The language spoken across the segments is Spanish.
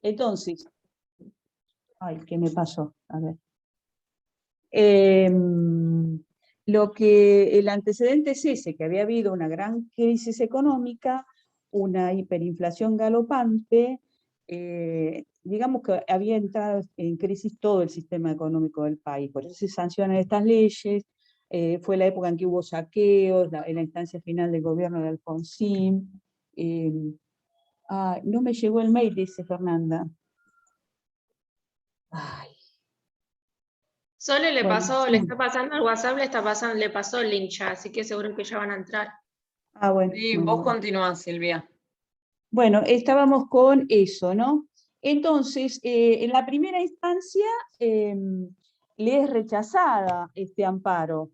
Entonces, ay, ¿qué me pasó? A ver. Lo que el antecedente es ese, que había habido una gran crisis económica, una hiperinflación galopante, digamos que había entrado en crisis todo el sistema económico del país, por eso se sancionan estas leyes, fue la época en que hubo saqueos, en la instancia final del gobierno de Alfonsín. No me llegó el mail, dice Fernanda. Ay. Sole le Bueno, pasó, sí. le está pasando al WhatsApp, le pasó el link ya, así que seguro que ya van a entrar. Bueno. Sí, Bueno, vos continuás, Silvia. Bueno, estábamos con eso, ¿no? Entonces, en la primera instancia le es rechazada este amparo,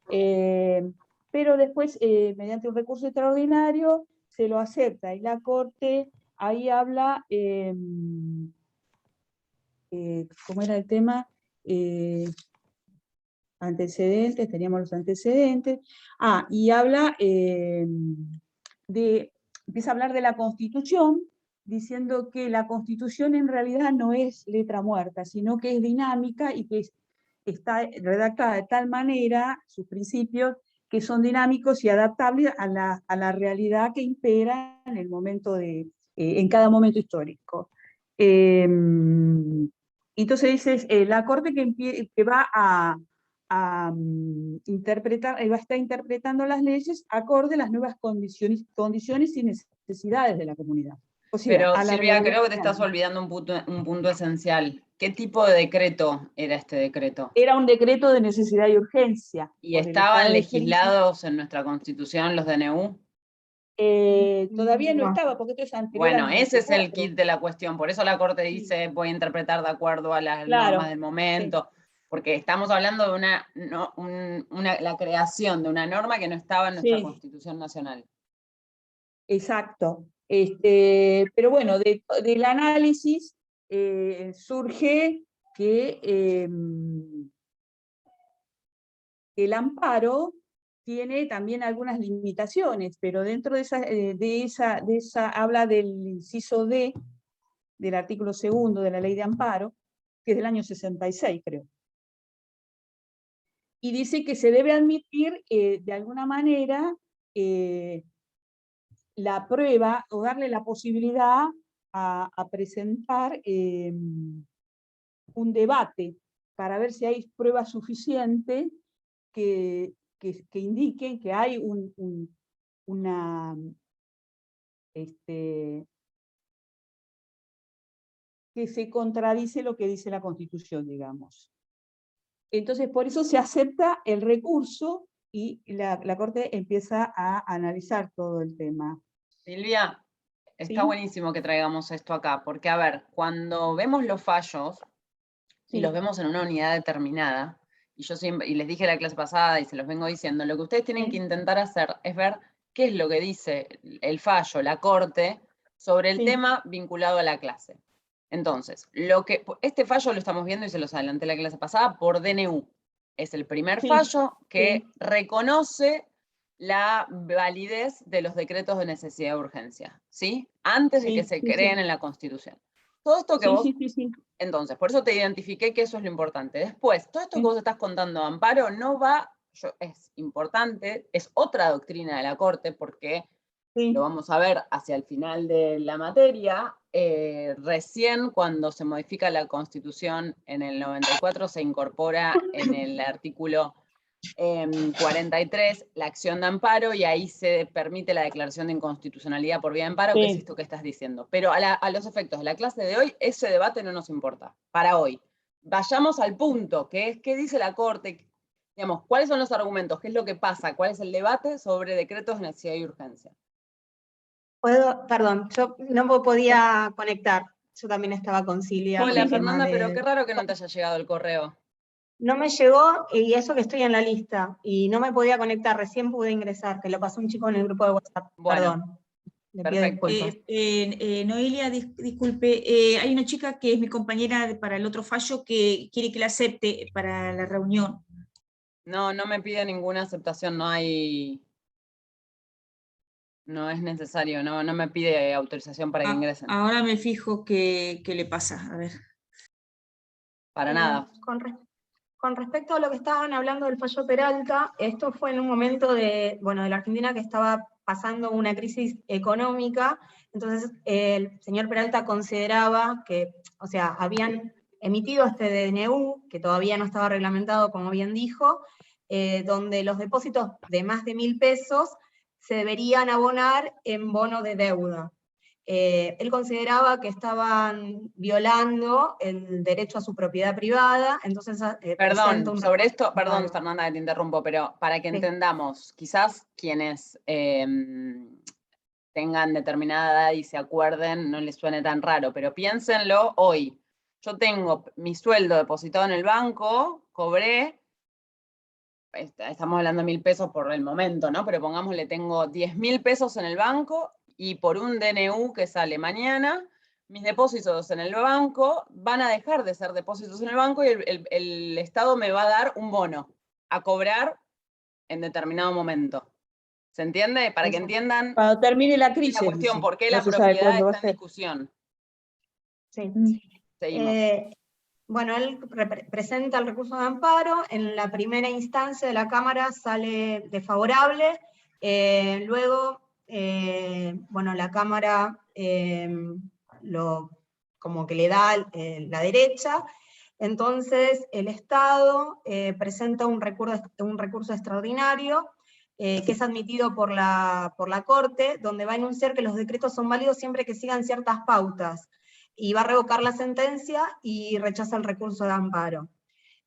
pero después, mediante un recurso extraordinario, se lo acepta y la Corte ahí habla, ¿cómo era el tema? Antecedentes, teníamos los antecedentes. Y habla empieza a hablar de la Constitución, diciendo que la Constitución en realidad no es letra muerta, sino que es dinámica y que está redactada de tal manera, sus principios, que son dinámicos y adaptables a la realidad que impera en el momento en cada momento histórico. Entonces dices, la Corte que va a interpretar, va a estar interpretando las leyes acorde a las nuevas condiciones y necesidades de la comunidad. O sea, Pero a la Silvia, realidad creo que te real. estás olvidando un punto esencial. ¿Qué tipo de decreto era este decreto? Era un decreto de necesidad y urgencia. ¿Y Por el estaban estado de crisis. legislados en nuestra Constitución los DNU? Todavía no estaba, porque esto es anterior al Bueno, ese es el 94. kit de la cuestión. Por eso la Corte dice, voy a interpretar de acuerdo a las Claro, normas del momento. Porque estamos hablando de la creación de una norma que no estaba en nuestra sí, Constitución Nacional. exacto. Pero bueno, del análisis surge que el amparo tiene también algunas limitaciones, pero dentro de esa habla del inciso D del artículo 2 de la ley de amparo, que es del año 66, creo. Y dice que se debe admitir de alguna manera la prueba o darle la posibilidad a presentar un debate para ver si hay prueba suficiente que indiquen que hay una que se contradice lo que dice la Constitución, digamos. Entonces, por eso se acepta el recurso y la Corte empieza a analizar todo el tema. Silvia, está ¿Sí? buenísimo que traigamos esto acá, porque a ver, cuando vemos los fallos, y los vemos en una unidad determinada, y yo siempre, y les dije la clase pasada y se los vengo diciendo, lo que ustedes tienen que intentar hacer es ver qué es lo que dice el fallo, la Corte, sobre el tema vinculado a la clase. Entonces, este fallo lo estamos viendo y se los adelanté la clase pasada por DNU. Es el primer fallo que reconoce la validez de los decretos de necesidad de urgencia, ¿sí? Antes de que se creen en la Constitución. Todo esto que vos... Entonces, por eso te identifiqué que eso es lo importante. Después, todo esto que vos estás contando, Amparo, no va, es importante, es otra doctrina de la Corte, porque lo vamos a ver hacia el final de la materia. Recién cuando se modifica la Constitución en el 94 se incorpora en el artículo 43 la acción de amparo y ahí se permite la declaración de inconstitucionalidad por vía de amparo, que es esto que estás diciendo. Pero a los efectos de la clase de hoy, ese debate no nos importa, para hoy. Vayamos al punto, que es qué dice la Corte, digamos, cuáles son los argumentos, qué es lo que pasa, cuál es el debate sobre decretos de necesidad y urgencia. Perdón, yo no me podía conectar, yo también estaba con Silvia. Hola Fernanda, pero qué raro que no te haya llegado el correo. No me llegó, y eso que estoy en la lista, y no me podía conectar, recién pude ingresar, que lo pasó un chico en el grupo de WhatsApp. Bueno, perdón. Le pido disculpas. Noelia, disculpe, hay una chica que es mi compañera para el otro fallo que quiere que la acepte para la reunión. No me pide ninguna aceptación, no hay no es necesario, no me pide autorización para que ingresen. Ahora me fijo qué le pasa, a ver. Para nada. Con respecto a lo que estaban hablando del fallo Peralta, esto fue en un momento de la Argentina que estaba pasando una crisis económica, entonces el señor Peralta consideraba que, habían emitido este DNU, que todavía no estaba reglamentado, como bien dijo, donde los depósitos de más de 1.000 pesos se deberían abonar en bono de deuda. Él consideraba que estaban violando el derecho a su propiedad privada, entonces Perdón, sobre esto, perdón, Vale. Fernanda, que te interrumpo, pero para que entendamos, quizás quienes tengan determinada edad y se acuerden, no les suene tan raro, pero piénsenlo hoy. Yo tengo mi sueldo depositado en el banco, cobré, estamos hablando de 1.000 pesos por el momento, ¿no? Pero pongámosle, tengo 10.000 pesos en el banco, y por un DNU que sale mañana, mis depósitos en el banco van a dejar de ser depósitos en el banco y el Estado me va a dar un bono a cobrar en determinado momento. ¿Se entiende? Para que entiendan Cuando termine la crisis. la cuestión, dice, por qué no la se sabe propiedad cuándo va a está en ser. discusión. Sí. Seguimos. Él presenta el recurso de amparo, en la primera instancia de la Cámara sale desfavorable, luego, la Cámara como que le da la derecha, entonces el Estado presenta un recurso extraordinario, que es admitido por la Corte, donde va a enunciar que los decretos son válidos siempre que sigan ciertas pautas, y va a revocar la sentencia y rechaza el recurso de amparo.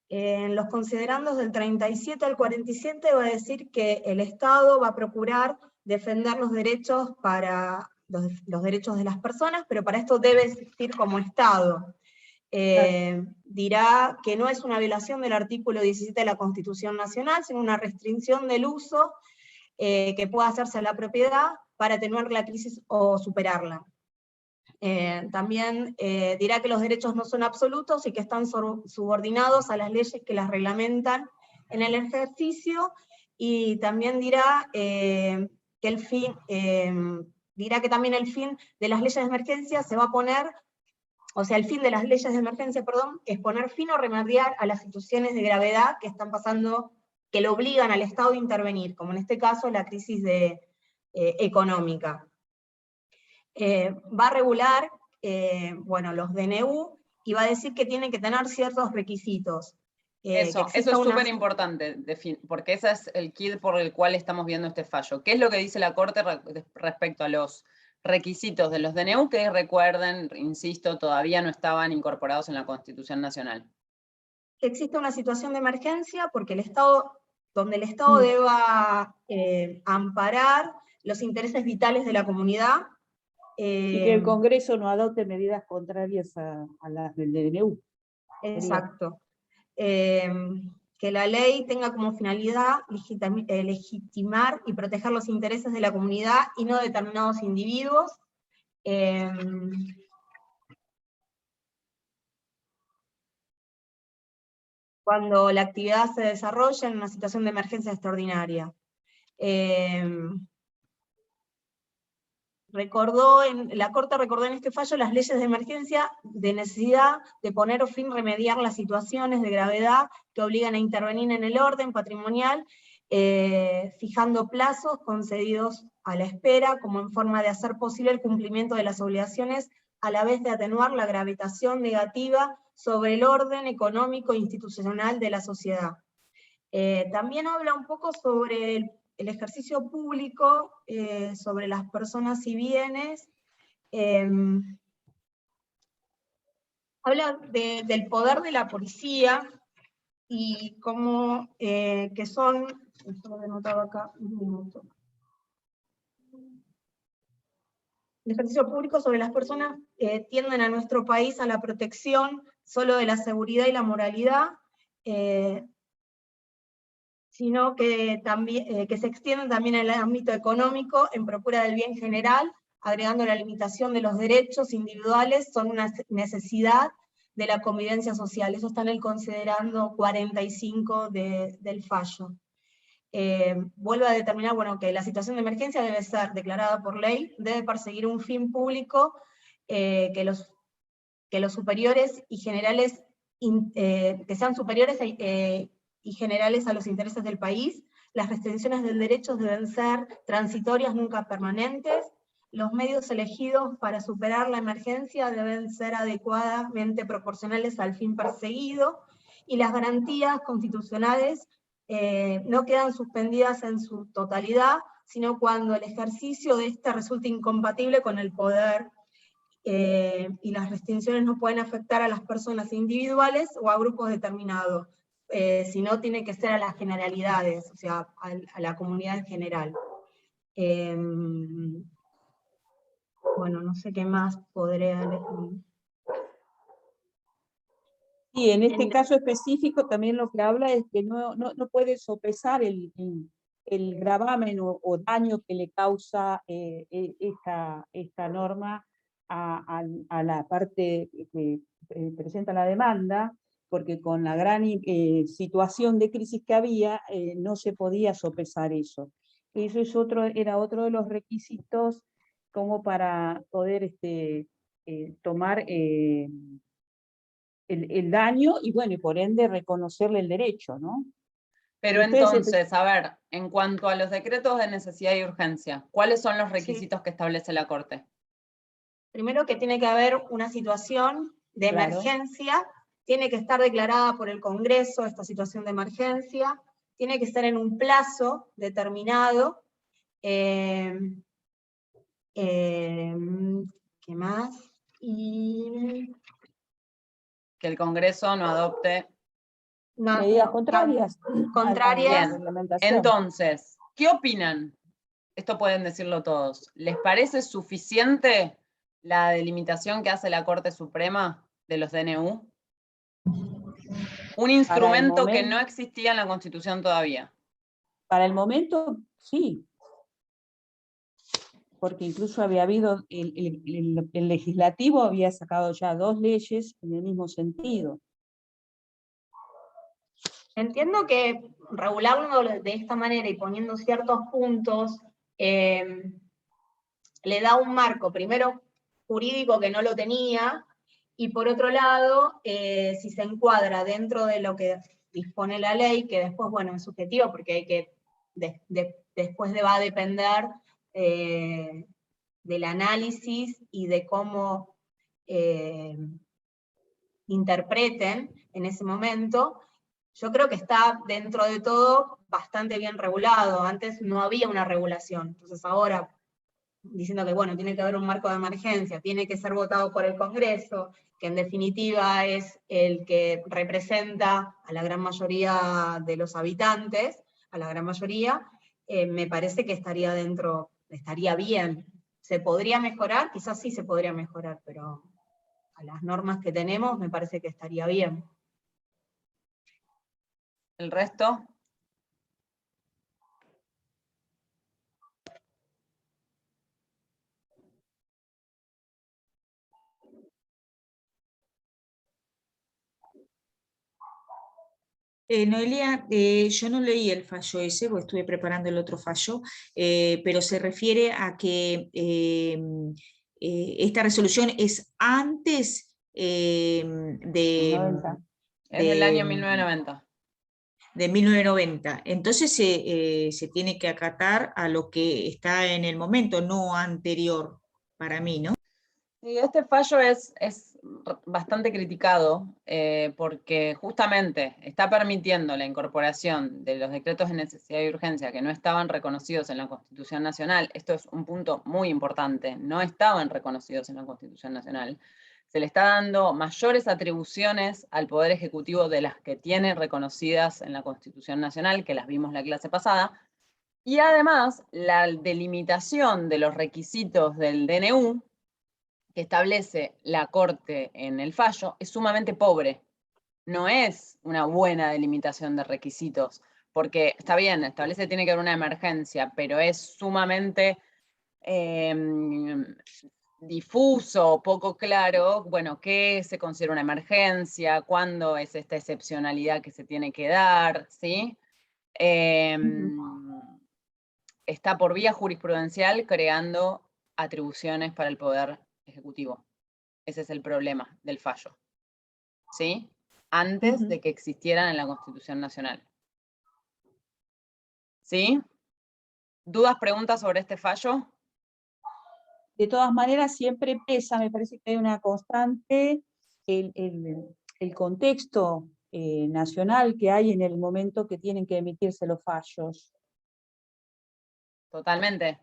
En los considerandos del 37 al 47 va a decir que el Estado va a procurar defender los derechos para los derechos de las personas, pero para esto debe existir como Estado. Dirá que no es una violación del artículo 17 de la Constitución Nacional, sino una restricción del uso que pueda hacerse a la propiedad para atenuar la crisis o superarla. También dirá que los derechos no son absolutos y que están subordinados a las leyes que las reglamentan en el ejercicio, y también dirá que también el fin de las leyes de emergencia se va a poner, el fin de las leyes de emergencia, es poner fin o remediar a las situaciones de gravedad que están pasando, que le obligan al Estado a intervenir, como en este caso la crisis económica. Va a regular los DNU, y va a decir que tienen que tener ciertos requisitos. Eso es súper importante, porque ese es el kit por el cual estamos viendo este fallo. ¿Qué es lo que dice la Corte respecto a los requisitos de los DNU, que recuerden, insisto, todavía no estaban incorporados en la Constitución Nacional? Que existe una situación de emergencia, porque donde el Estado deba amparar los intereses vitales de la comunidad, y que el Congreso no adopte medidas contrarias a las del DNU. Exacto. Que la ley tenga como finalidad legitimar y proteger los intereses de la comunidad y no de determinados individuos. Cuando la actividad se desarrolla en una situación de emergencia extraordinaria. La Corte recordó en este fallo las leyes de emergencia de necesidad de poner fin, remediar las situaciones de gravedad que obligan a intervenir en el orden patrimonial, fijando plazos concedidos a la espera, como en forma de hacer posible el cumplimiento de las obligaciones, a la vez de atenuar la gravitación negativa sobre el orden económico e institucional de la sociedad. También habla un poco sobre el ejercicio público, sobre las personas y bienes. Habla del poder de la policía, y cómo que son, esto lo he anotado acá, un minuto. El ejercicio público sobre las personas tienden a nuestro país a la protección solo de la seguridad y la moralidad, sino que se extienden también al ámbito económico en procura del bien general, agregando la limitación de los derechos individuales, son una necesidad de la convivencia social. Eso está en el considerando 45 del fallo. vuelve a determinar, bueno, que la situación de emergencia debe ser declarada por ley, debe perseguir un fin público, que los superiores y generales, que sean superiores y generales a los intereses del país. Las restricciones del derecho deben ser transitorias, nunca permanentes. Los medios elegidos para superar la emergencia deben ser adecuadamente proporcionales al fin perseguido, y las garantías constitucionales no quedan suspendidas en su totalidad, sino cuando el ejercicio de esta resulte incompatible con el poder, y las restricciones no pueden afectar a las personas individuales o a grupos determinados, sino tiene que ser a las generalidades, o sea, a la comunidad en general. Bueno, no sé qué más podré leer. Sí, en este caso específico también lo que habla es que no puede sopesar el gravamen o daño que le causa esta norma a la parte que presenta la demanda, porque con la gran situación de crisis que había, no se podía sopesar eso. Eso era otro de los requisitos como para poder tomar el daño y bueno, y por ende reconocerle el derecho, ¿no? Pero Ustedes entonces, a ver, en cuanto a los decretos de necesidad y urgencia, ¿cuáles son los requisitos Sí. que establece la Corte? Primero que tiene que haber una situación de Claro. emergencia, tiene que estar declarada por el Congreso esta situación de emergencia, tiene que estar en un plazo determinado. ¿Qué más? Y Que el Congreso no adopte. medidas contrarias contrarias. a la reglamentación. Entonces, ¿qué opinan? Esto pueden decirlo todos. ¿Les parece suficiente la delimitación que hace la Corte Suprema de los DNU? Un instrumento que no existía en la Constitución todavía. Para el momento, sí. Porque incluso había habido, el legislativo había sacado ya 2 leyes en el mismo sentido. Entiendo que regularlo de esta manera y poniendo ciertos puntos, le da un marco, primero jurídico que no lo tenía, y por otro lado, si se encuadra dentro de lo que dispone la ley, que después, bueno, es subjetivo, porque hay que, después va a depender del análisis y de cómo interpreten en ese momento. Yo creo que está, dentro de todo, bastante bien regulado. Antes no había una regulación, entonces ahora, diciendo que, bueno, tiene que haber un marco de emergencia, tiene que ser votado por el Congreso, que en definitiva es el que representa a la gran mayoría de los habitantes, a la gran mayoría, me parece que estaría dentro, estaría bien. ¿Se podría mejorar? Quizás sí se podría mejorar, pero a las normas que tenemos me parece que estaría bien. ¿El resto? Noelia, yo no leí el fallo ese, porque estuve preparando el otro fallo, pero se refiere a que esta resolución es antes de, Es del año 1990. De 1990. Entonces se tiene que acatar a lo que está en el momento, no anterior, para mí, ¿no? Sí, este fallo es bastante criticado porque justamente está permitiendo la incorporación de los decretos de necesidad y urgencia que no estaban reconocidos en la Constitución Nacional. Esto es un punto muy importante, no estaban reconocidos en la Constitución Nacional. Se le está dando mayores atribuciones al Poder Ejecutivo de las que tiene reconocidas en la Constitución Nacional, que las vimos la clase pasada, y además la delimitación de los requisitos del DNU, que establece la Corte en el fallo, es sumamente pobre. No es una buena delimitación de requisitos, porque está bien, establece que tiene que haber una emergencia, pero es sumamente difuso, poco claro, bueno, qué se considera una emergencia, cuándo es esta excepcionalidad que se tiene que dar, ¿sí? está por vía jurisprudencial creando atribuciones para el Poder Ejecutivo. Ese es el problema del fallo. ¿Sí? Antes de que existieran en la Constitución Nacional. ¿Sí? ¿Dudas, preguntas sobre este fallo? De todas maneras, siempre pesa, me parece que hay una constante, el contexto nacional que hay en el momento que tienen que emitirse los fallos. Totalmente,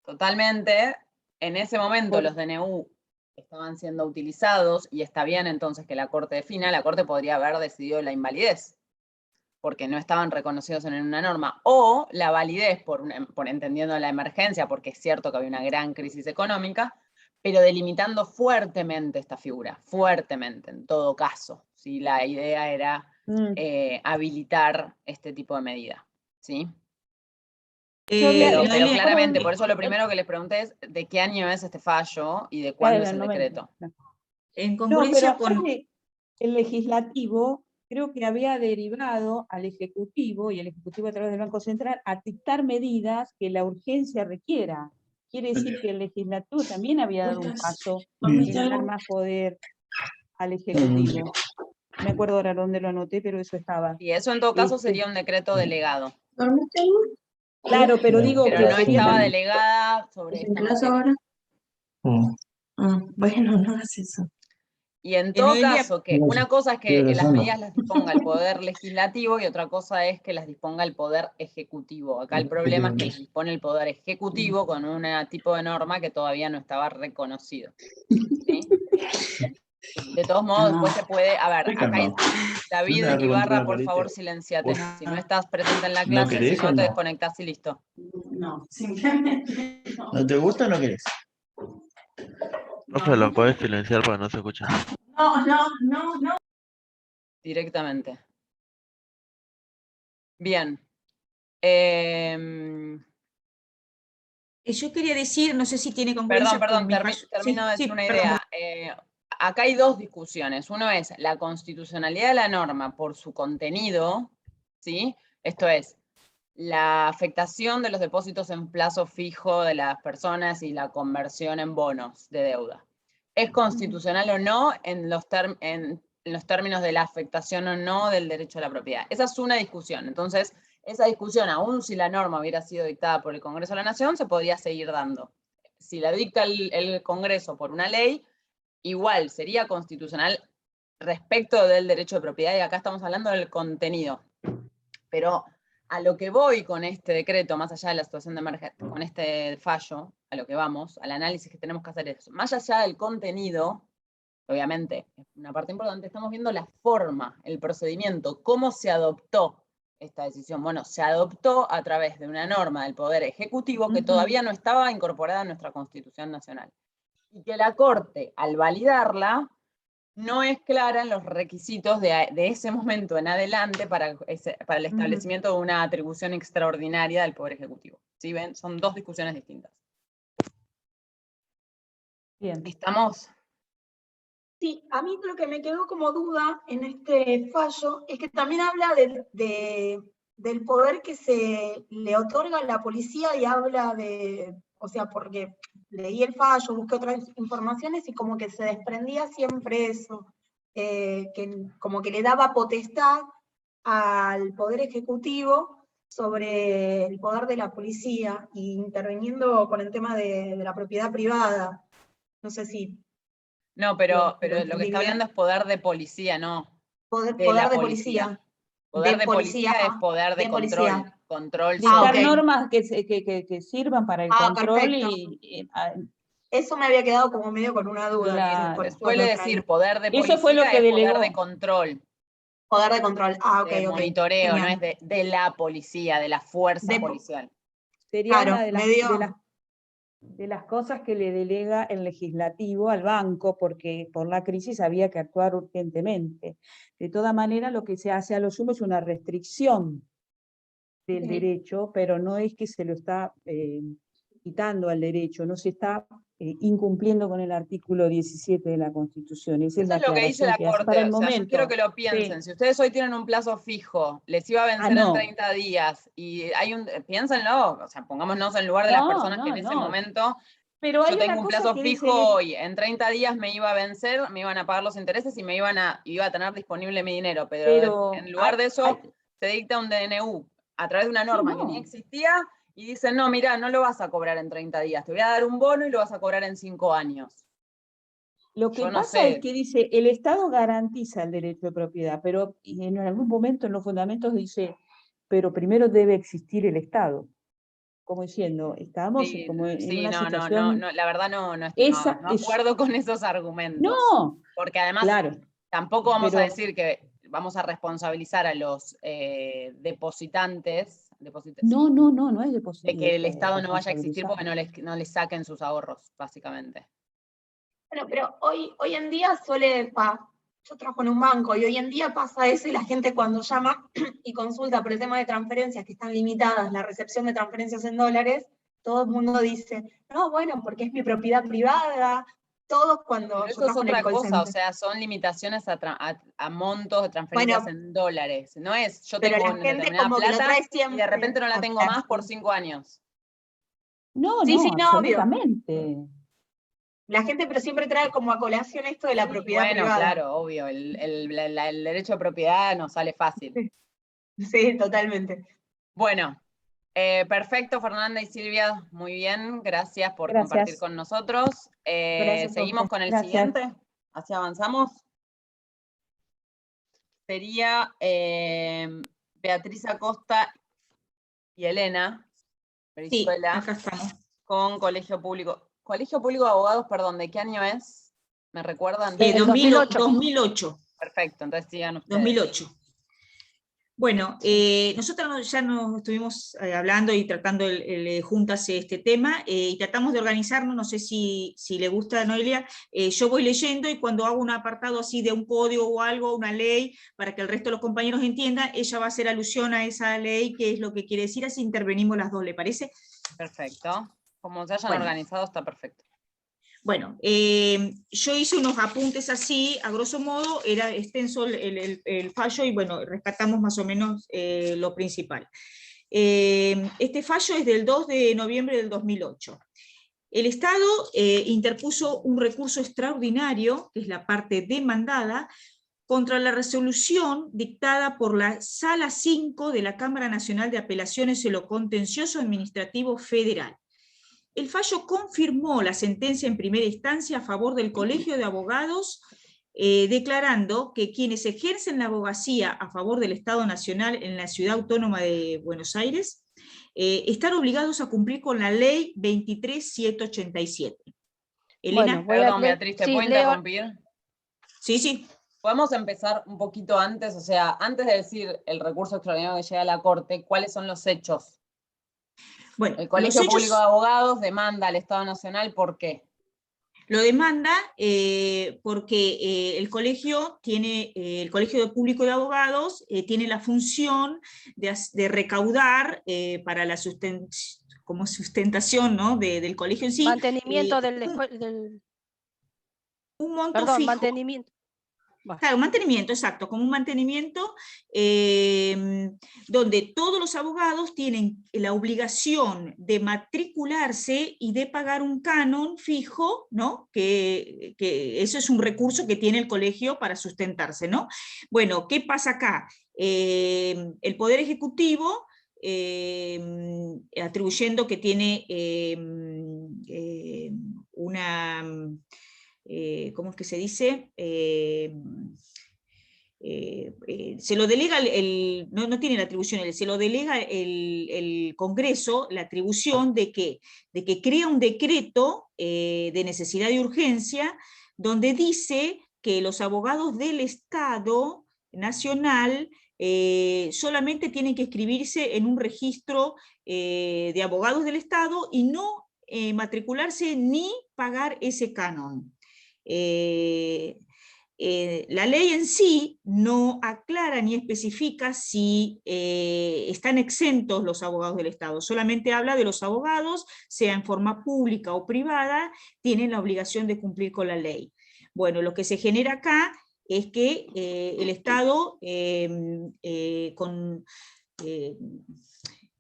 totalmente. En ese momento los DNU estaban siendo utilizados y está bien entonces que la Corte defina, la Corte podría haber decidido la invalidez, porque no estaban reconocidos en una norma, o la validez por entendiendo la emergencia, porque es cierto que había una gran crisis económica, pero delimitando fuertemente esta figura, fuertemente en todo caso, si la idea era habilitar este tipo de medida, ¿sí? Pero claramente, por eso lo primero que les pregunté es de qué año es este fallo y de cuándo es el decreto. En congruencia con el legislativo creo que había derivado al Ejecutivo, y el Ejecutivo a través del Banco Central, a dictar medidas que la urgencia requiera. Quiere decir que el legislativo también había dado un paso en dar más poder al Ejecutivo. No me acuerdo ahora dónde lo anoté, pero eso estaba. Y eso en todo caso sería un decreto delegado. Claro, pero digo pero que no estaba delegada sobre esta materia. Bueno, no hagas eso. Y en todo caso, que una cosa es que las medidas las disponga el Poder Legislativo y otra cosa es que las disponga el Poder Ejecutivo. Acá el problema es que las dispone el Poder Ejecutivo con un tipo de norma que todavía no estaba reconocido. ¿Sí? De todos modos, después se puede... A ver, acá hay David Ibarra, por favor, silenciate. Si no estás presente en la clase, si no, te desconectás y listo. No, simplemente no. ¿No te gusta o no querés? Profe, lo puedes silenciar para no se escucha. No. Directamente. Bien. Yo quería decir, no sé si tiene congruencia Perdón, con termino de decir una idea. Acá hay dos discusiones. Uno es la constitucionalidad de la norma por su contenido, ¿sí? Esto es, la afectación de los depósitos en plazo fijo de las personas y la conversión en bonos de deuda. ¿Es constitucional o no en los términos de la afectación o no del derecho a la propiedad? Esa es una discusión. Entonces, esa discusión, aun si la norma hubiera sido dictada por el Congreso de la Nación, se podría seguir dando. Si la dicta el Congreso por una ley, igual sería constitucional respecto del derecho de propiedad, y acá estamos hablando del contenido. Pero a lo que voy con este decreto, más allá de la situación de emergencia, con este fallo, a lo que vamos, al análisis que tenemos que hacer es, más allá del contenido, obviamente, es una parte importante, estamos viendo la forma, el procedimiento, cómo se adoptó esta decisión. Bueno, se adoptó a través de una norma del Poder Ejecutivo que todavía no estaba incorporada en nuestra Constitución Nacional. Y que la Corte, al validarla, no es clara en los requisitos de ese momento en adelante para el establecimiento de una atribución extraordinaria del Poder Ejecutivo. ¿Sí ven? Son dos discusiones distintas. Bien. ¿Estamos? Sí, a mí lo que me quedó como duda en este fallo es que también habla del poder que se le otorga a la policía y habla de, o sea, porque leí el fallo, busqué otras informaciones y como que se desprendía siempre eso, que como que le daba potestad al Poder Ejecutivo sobre el poder de la policía, y interviniendo con el tema de la propiedad privada. No sé si... No, pero lo que está hablando es poder de policía, no. Poder de policía. Poder de policía es poder de control. Policía. Control Dictar sobre... normas que sirvan para el control perfecto. Eso me había quedado como medio con una duda. Claro. Se suele decir poder de policía, eso fue lo que es delegó. poder de control. Poder de control. Ok. De monitoreo, Genial. no es de la policía, de la fuerza policial. Sería Claro, una de las cosas que le delega el legislativo al banco, porque por la crisis había que actuar urgentemente. De toda manera, lo que se hace a lo sumo es una restricción del derecho, pero no es que se lo está quitando al derecho, no se está incumpliendo con el artículo 17 de la Constitución. Esa es Eso la es lo que dice aclaración la que hace para Corte, el o sea, yo quiero momento. que lo piensen. Sí. Si ustedes hoy tienen un plazo fijo, les iba a vencer en no. 30 días, y piénsenlo, o sea, pongámonos en lugar de las No, personas que no, en ese no. momento, Pero hay yo una tengo un cosa plazo que fijo dice hoy, en 30 días me iba a vencer, me iban a pagar los intereses y iba a tener disponible mi dinero, pero en lugar de eso se dicta un DNU a través de una norma que ni no. existía y dicen, no, mira, no lo vas a cobrar en 30 días, te voy a dar un bono y lo vas a cobrar en 5 años. Lo que Yo no pasa es sé. que dice, el Estado garantiza el derecho de propiedad, pero en algún momento en los fundamentos dice, pero primero debe existir el Estado. Como diciendo, estamos Sí, como en sí, una no, situación, la verdad no esa es, acuerdo con esos argumentos. no, Porque además claro, tampoco vamos a pero decir que vamos a responsabilizar a los depositantes no es de que el Estado no vaya a existir responsabilizar. porque no les saquen sus ahorros, básicamente. Bueno, pero hoy en día yo trabajo en un banco y hoy en día pasa eso y la gente cuando llama y consulta por el tema de transferencias que están limitadas, la recepción de transferencias en dólares, todo el mundo dice, no, bueno, porque es mi propiedad privada, todo cuando Pero yo eso es trabajo en el otra call cosa, o center. sea, son limitaciones a montos de transferencias Bueno, en dólares. No es, yo pero tengo la una gente determinada como que lo plata trae y de repente siempre no la a tengo más por colación. 5 años. No, Sí, sí, no, obvio. absolutamente. La gente pero siempre trae como a colación esto de la Sí, propiedad bueno, privada. claro, obvio, el derecho de propiedad no sale fácil. Sí, totalmente. Bueno, perfecto, Fernanda y Silvia, muy bien, gracias por compartir Gracias. con nosotros. Gracias a Seguimos usted. con el Gracias. siguiente, así avanzamos. Sería Beatriz Acosta y Elena Sí, Brizuela acá estamos. con Colegio Público. Colegio Público de Abogados, perdón, ¿de qué año es? ¿Me recuerdan? 2008. Perfecto, entonces sigan ustedes. 2008. Bueno, nosotros ya nos estuvimos hablando y tratando juntas este tema, y tratamos de organizarnos, no sé si le gusta a Noelia, yo voy leyendo y cuando hago un apartado así de un código o algo, una ley, para que el resto de los compañeros entiendan, ella va a hacer alusión a esa ley, qué es lo que quiere decir, así intervenimos las dos, ¿le parece? Perfecto. Como se hayan Bueno. organizado está perfecto. Bueno, yo hice unos apuntes así, a grosso modo, era extenso el fallo y bueno, rescatamos más o menos lo principal. Este fallo es del 2 de noviembre del 2008. El Estado interpuso un recurso extraordinario, que es la parte demandada, contra la resolución dictada por la Sala 5 de la Cámara Nacional de Apelaciones en lo Contencioso Administrativo Federal. El fallo confirmó la sentencia en primera instancia a favor del Colegio de Abogados, declarando que quienes ejercen la abogacía a favor del Estado Nacional en la Ciudad Autónoma de Buenos Aires están obligados a cumplir con la Ley 23.787. Elena. Bueno, Perdón, Beatriz, ¿te sí, puedo leo. interrumpir? Sí. Podemos empezar un poquito antes, o sea, antes de decir el recurso extraordinario que llega a la Corte, ¿cuáles son los hechos? Bueno, El Colegio Público de Abogados demanda al Estado Nacional, ¿por qué? Lo demanda porque el Colegio Público de Abogados tiene la función de recaudar para la como sustentación, ¿no? del colegio en sí. Mantenimiento un monto Perdón, fijo. mantenimiento. Claro, mantenimiento, exacto, como un mantenimiento donde todos los abogados tienen la obligación de matricularse y de pagar un canon fijo, ¿no? Que eso es un recurso que tiene el colegio para sustentarse, ¿no? Bueno, ¿qué pasa acá? El Poder Ejecutivo, atribuyendo que tiene una... ¿cómo es que se dice? Se lo delega, no tiene la atribución, se lo delega el Congreso la atribución de que crea un decreto de necesidad y urgencia donde dice que los abogados del Estado Nacional solamente tienen que inscribirse en un registro de abogados del Estado y no matricularse ni pagar ese canon. la ley en sí no aclara ni especifica si están exentos los abogados del Estado, solamente habla de los abogados, sea en forma pública o privada, tienen la obligación de cumplir con la ley. Bueno, lo que se genera acá es que el Estado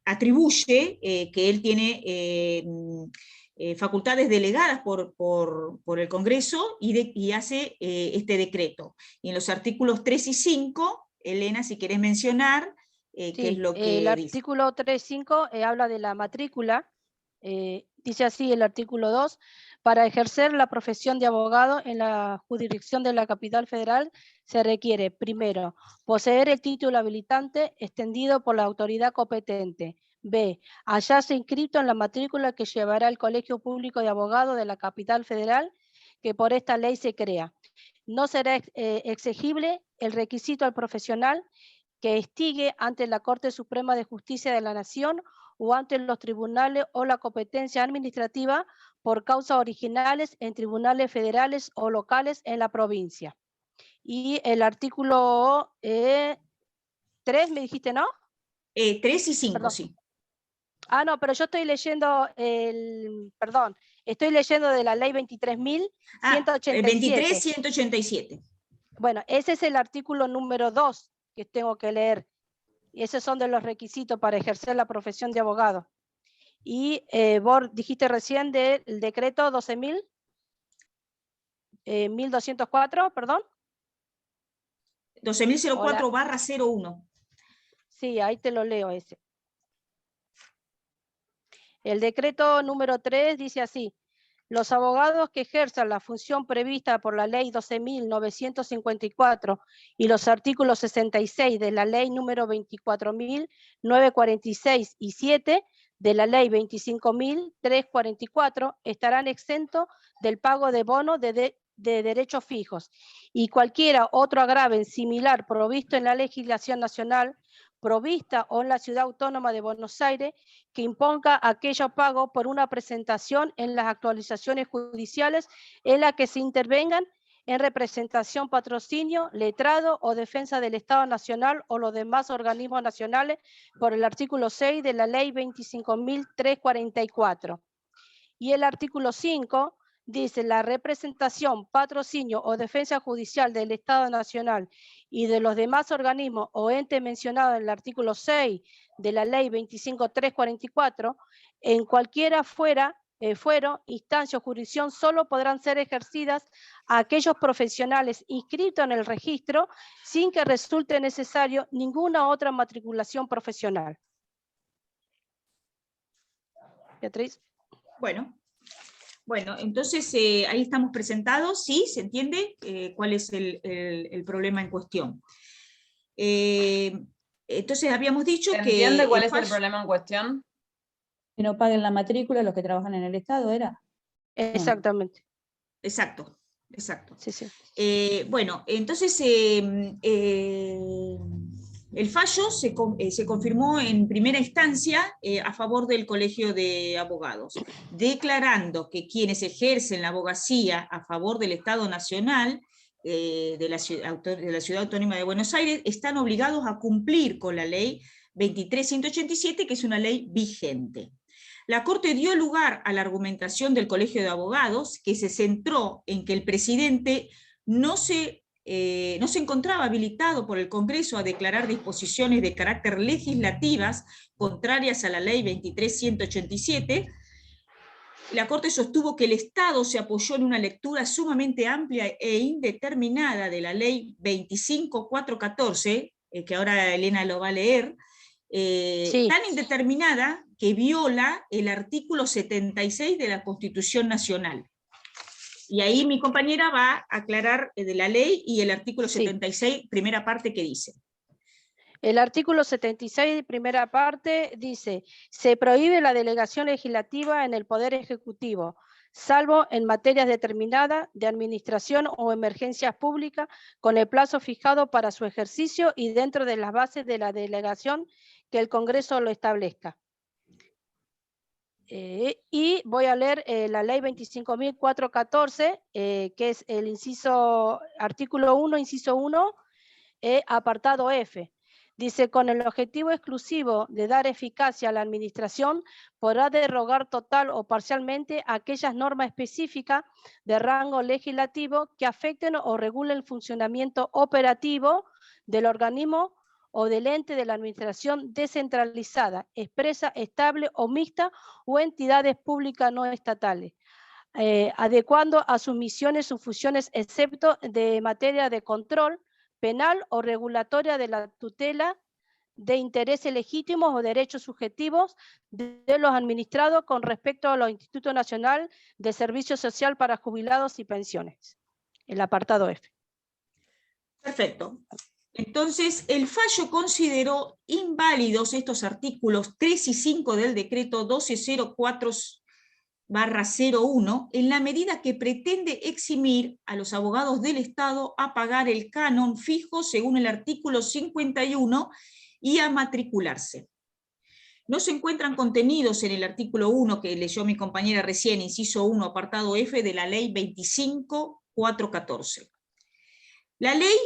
atribuye que él tiene facultades delegadas por el Congreso y hace este decreto. Y en los artículos 3 y 5, Elena, si querés mencionar qué es lo que el dice. artículo 3.5 habla de la matrícula. Dice así el artículo 2, para ejercer la profesión de abogado en la jurisdicción de la capital federal se requiere, primero, poseer el título habilitante extendido por la autoridad competente. B, hallarse inscrito en la matrícula que llevará el Colegio Público de Abogados de la capital federal que por esta ley se crea. No será exigible el requisito al profesional que estigue ante la Corte Suprema de Justicia de la Nación o ante los tribunales o la competencia administrativa por causas originales en tribunales federales o locales en la provincia. Y el artículo 3, me dijiste, ¿no? 3 y 5, Perdón. sí. Ah, no, pero yo estoy leyendo estoy leyendo de la ley 23.187. 23.187. Bueno, ese es el artículo número 2 que tengo que leer. Y esos son de los requisitos para ejercer la profesión de abogado. Y vos dijiste recién del decreto 12.204, perdón. 12.004/01. Sí, ahí te lo leo ese. El decreto número 3 dice así: los abogados que ejerzan la función prevista por la ley 12.954 y los artículos 66 de la ley número 24.946 y 7 de la ley 25.344 estarán exentos del pago de bonos de derechos fijos y cualquiera otro agravio similar provisto en la legislación nacional provista o en la Ciudad Autónoma de Buenos Aires que imponga aquello pago por una presentación en las actualizaciones judiciales en la que se intervengan en representación, patrocinio, letrado o defensa del Estado Nacional o los demás organismos nacionales por el artículo 6 de la Ley 25.344. Y el artículo 5 dice: la representación, patrocinio o defensa judicial del Estado Nacional y de los demás organismos o entes mencionados en el artículo 6 de la Ley 25.344, en cualquiera fuero, instancia o jurisdicción, solo podrán ser ejercidas a aquellos profesionales inscritos en el registro sin que resulte necesario ninguna otra matriculación profesional. Beatriz. Bueno, entonces ahí estamos presentados, ¿sí? ¿Se entiende cuál es el problema en cuestión? Entonces habíamos dicho ¿Se que... entiende cuál es el problema en cuestión? Que no paguen la matrícula los que trabajan en el Estado, ¿era? Exactamente. Exacto. Sí, sí. Bueno, entonces el fallo se confirmó en primera instancia a favor del Colegio de Abogados, declarando que quienes ejercen la abogacía a favor del Estado Nacional de la Ciudad Autónoma de Buenos Aires están obligados a cumplir con la ley 23.187, que es una ley vigente. La Corte dio lugar a la argumentación del Colegio de Abogados, que se centró en que el presidente no se encontraba habilitado por el Congreso a declarar disposiciones de carácter legislativas contrarias a la ley 23.187. La Corte sostuvo que el Estado se apoyó en una lectura sumamente amplia e indeterminada de la ley 25.414, que ahora Elena lo va a leer, Sí. tan indeterminada que viola el artículo 76 de la Constitución Nacional. Y ahí mi compañera va a aclarar de la ley y el artículo 76, primera parte, que dice. El artículo 76, primera parte, dice: se prohíbe la delegación legislativa en el Poder Ejecutivo, salvo en materias determinadas de administración o emergencias públicas, con el plazo fijado para su ejercicio y dentro de las bases de la delegación que el Congreso lo establezca. Y voy a leer la ley 25.414, que es el artículo 1, inciso 1, apartado F. Dice, con el objetivo exclusivo de dar eficacia a la administración, podrá derogar total o parcialmente aquellas normas específicas de rango legislativo que afecten o regulen el funcionamiento operativo del organismo o del ente de la administración descentralizada, expresa, estable o mixta, o entidades públicas no estatales, adecuando a sus misiones, sus funciones, excepto de materia de control penal o regulatoria de la tutela de intereses legítimos o derechos subjetivos de los administrados con respecto a los Institutos Nacional de Servicio Social para Jubilados y Pensiones. El apartado F. Perfecto. Entonces, el fallo consideró inválidos estos artículos 3 y 5 del decreto 1204/01 en la medida que pretende eximir a los abogados del Estado a pagar el canon fijo según el artículo 51 y a matricularse. No se encuentran contenidos en el artículo 1 que leyó mi compañera recién, inciso 1, apartado F de la ley 25.414. La ley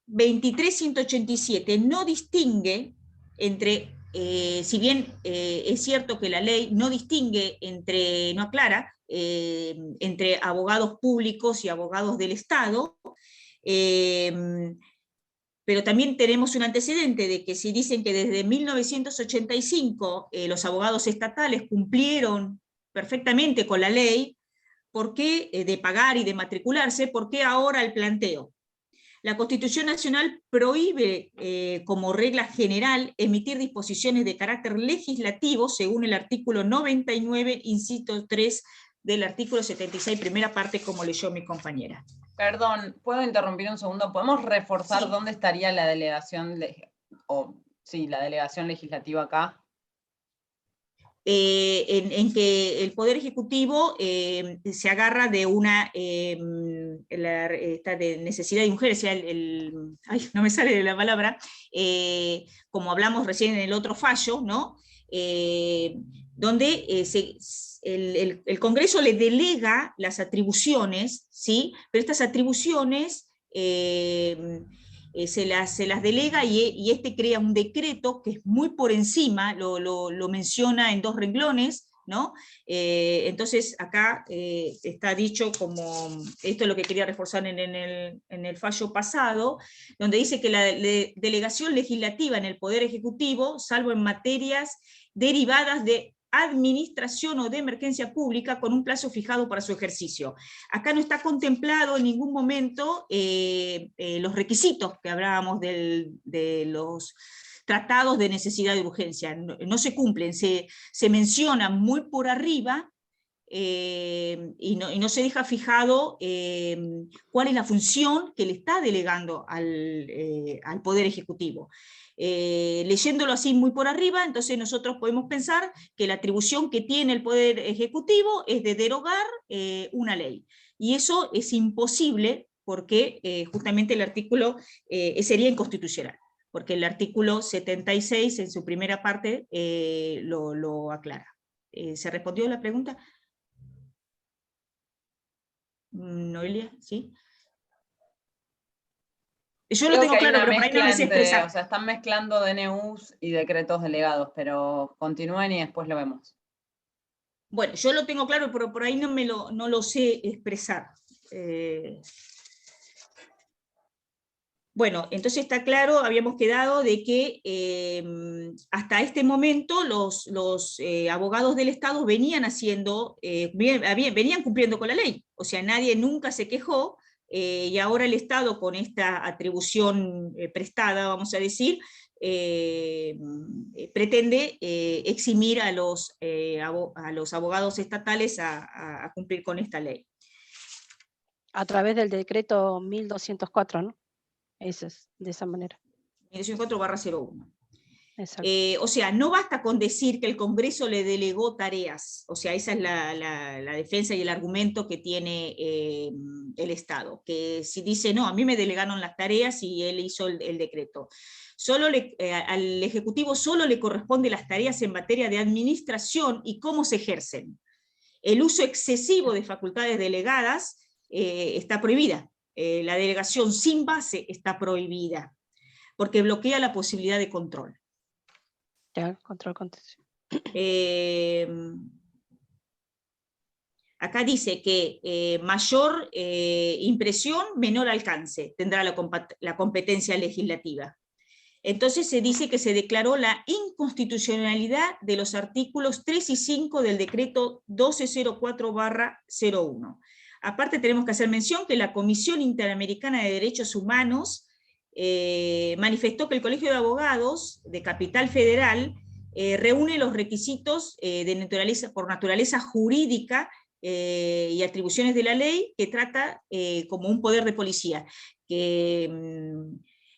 23.187 no distingue entre, si bien es cierto que la ley no distingue no aclara, entre abogados públicos y abogados del Estado, pero también tenemos un antecedente de que si dicen que desde 1985 los abogados estatales cumplieron perfectamente con la ley, ¿por qué de pagar y de matricularse? ¿Por qué ahora el planteo? La Constitución Nacional prohíbe como regla general emitir disposiciones de carácter legislativo según el artículo 99, inciso 3 del artículo 76, primera parte, como leyó mi compañera. Perdón, ¿puedo interrumpir un segundo? ¿Podemos reforzar Sí. dónde estaría la delegación, la delegación legislativa acá? En que el Poder Ejecutivo se agarra de una de necesidad de urgencia, no me sale la palabra, como hablamos recién en el otro fallo, ¿no? Donde el Congreso le delega las atribuciones, ¿sí? Pero estas atribuciones se las delega y este crea un decreto que es muy por encima, lo menciona en 2 renglones, ¿no? Entonces acá está dicho como, esto es lo que quería reforzar en el fallo pasado, donde dice que la delegación legislativa en el Poder Ejecutivo, salvo en materias derivadas de administración o de emergencia pública con un plazo fijado para su ejercicio. Acá no está contemplado en ningún momento los requisitos que hablábamos de los tratados de necesidad de urgencia. No se cumplen, se mencionan muy por arriba y no se deja fijado cuál es la función que le está delegando al Poder Ejecutivo. Leyéndolo así muy por arriba, entonces nosotros podemos pensar que la atribución que tiene el Poder Ejecutivo es de derogar una ley. Y eso es imposible porque justamente el artículo sería inconstitucional, porque el artículo 76 en su primera parte lo aclara. ¿Se respondió la pregunta? Noelia, ¿sí? Yo lo tengo claro, pero por ahí no me sé expresar. O sea, están mezclando DNUs y decretos delegados, pero continúen y después lo vemos. Bueno, yo lo tengo claro, pero por ahí no lo sé expresar. Bueno, entonces está claro, habíamos quedado de que hasta este momento los abogados del Estado venían cumpliendo con la ley, o sea, nadie nunca se quejó, y ahora el Estado con esta atribución prestada, vamos a decir, pretende eximir a los abogados estatales a cumplir con esta ley. A través del decreto 1204, ¿no? Eso es, de esa manera. 1204/01. Exacto. O sea, no basta con decir que el Congreso le delegó tareas, o sea, esa es la defensa y el argumento que tiene el Estado, que si dice, no, a mí me delegaron las tareas y él hizo el decreto. Al Ejecutivo solo le corresponde las tareas en materia de administración y cómo se ejercen. El uso excesivo de facultades delegadas está prohibida. La delegación sin base está prohibida, porque bloquea la posibilidad de control. Ya, control contención. Acá dice que mayor impresión, menor alcance tendrá la competencia legislativa. Entonces se dice que se declaró la inconstitucionalidad de los artículos 3 y 5 del decreto 1204/01. Aparte tenemos que hacer mención que la Comisión Interamericana de Derechos Humanos manifestó que el Colegio de Abogados de Capital Federal reúne los requisitos por naturaleza jurídica y atribuciones de la ley, que trata como un poder de policía, que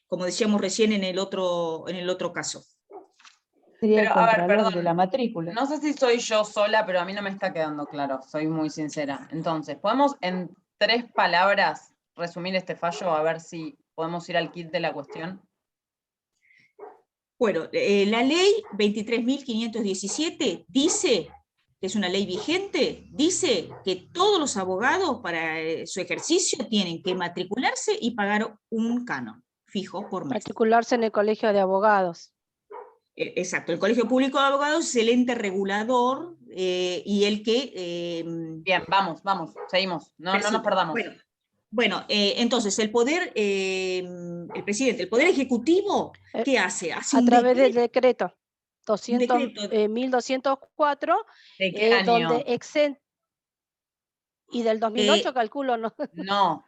como decíamos recién en el otro caso. Sería el Pero, a ver, contralor perdón, de la matrícula. no sé si soy yo sola, pero a mí no me está quedando claro, soy muy sincera. Entonces, ¿podemos en 3 palabras resumir este fallo? A ver si podemos ir al kit de la cuestión. Bueno, la ley 23.517 dice, que es una ley vigente, dice que todos los abogados para su ejercicio tienen que matricularse y pagar un canon fijo por mes. Matricularse en el colegio de abogados. Exacto, el Colegio Público de Abogados es el ente regulador y el que... Bien, vamos, seguimos, no nos perdamos. Bueno, entonces el poder, el presidente, el poder ejecutivo, ¿qué hace? Hace A un través del decreto. decreto 1204, ¿De qué año? donde y del 2008 calculo, ¿no? No,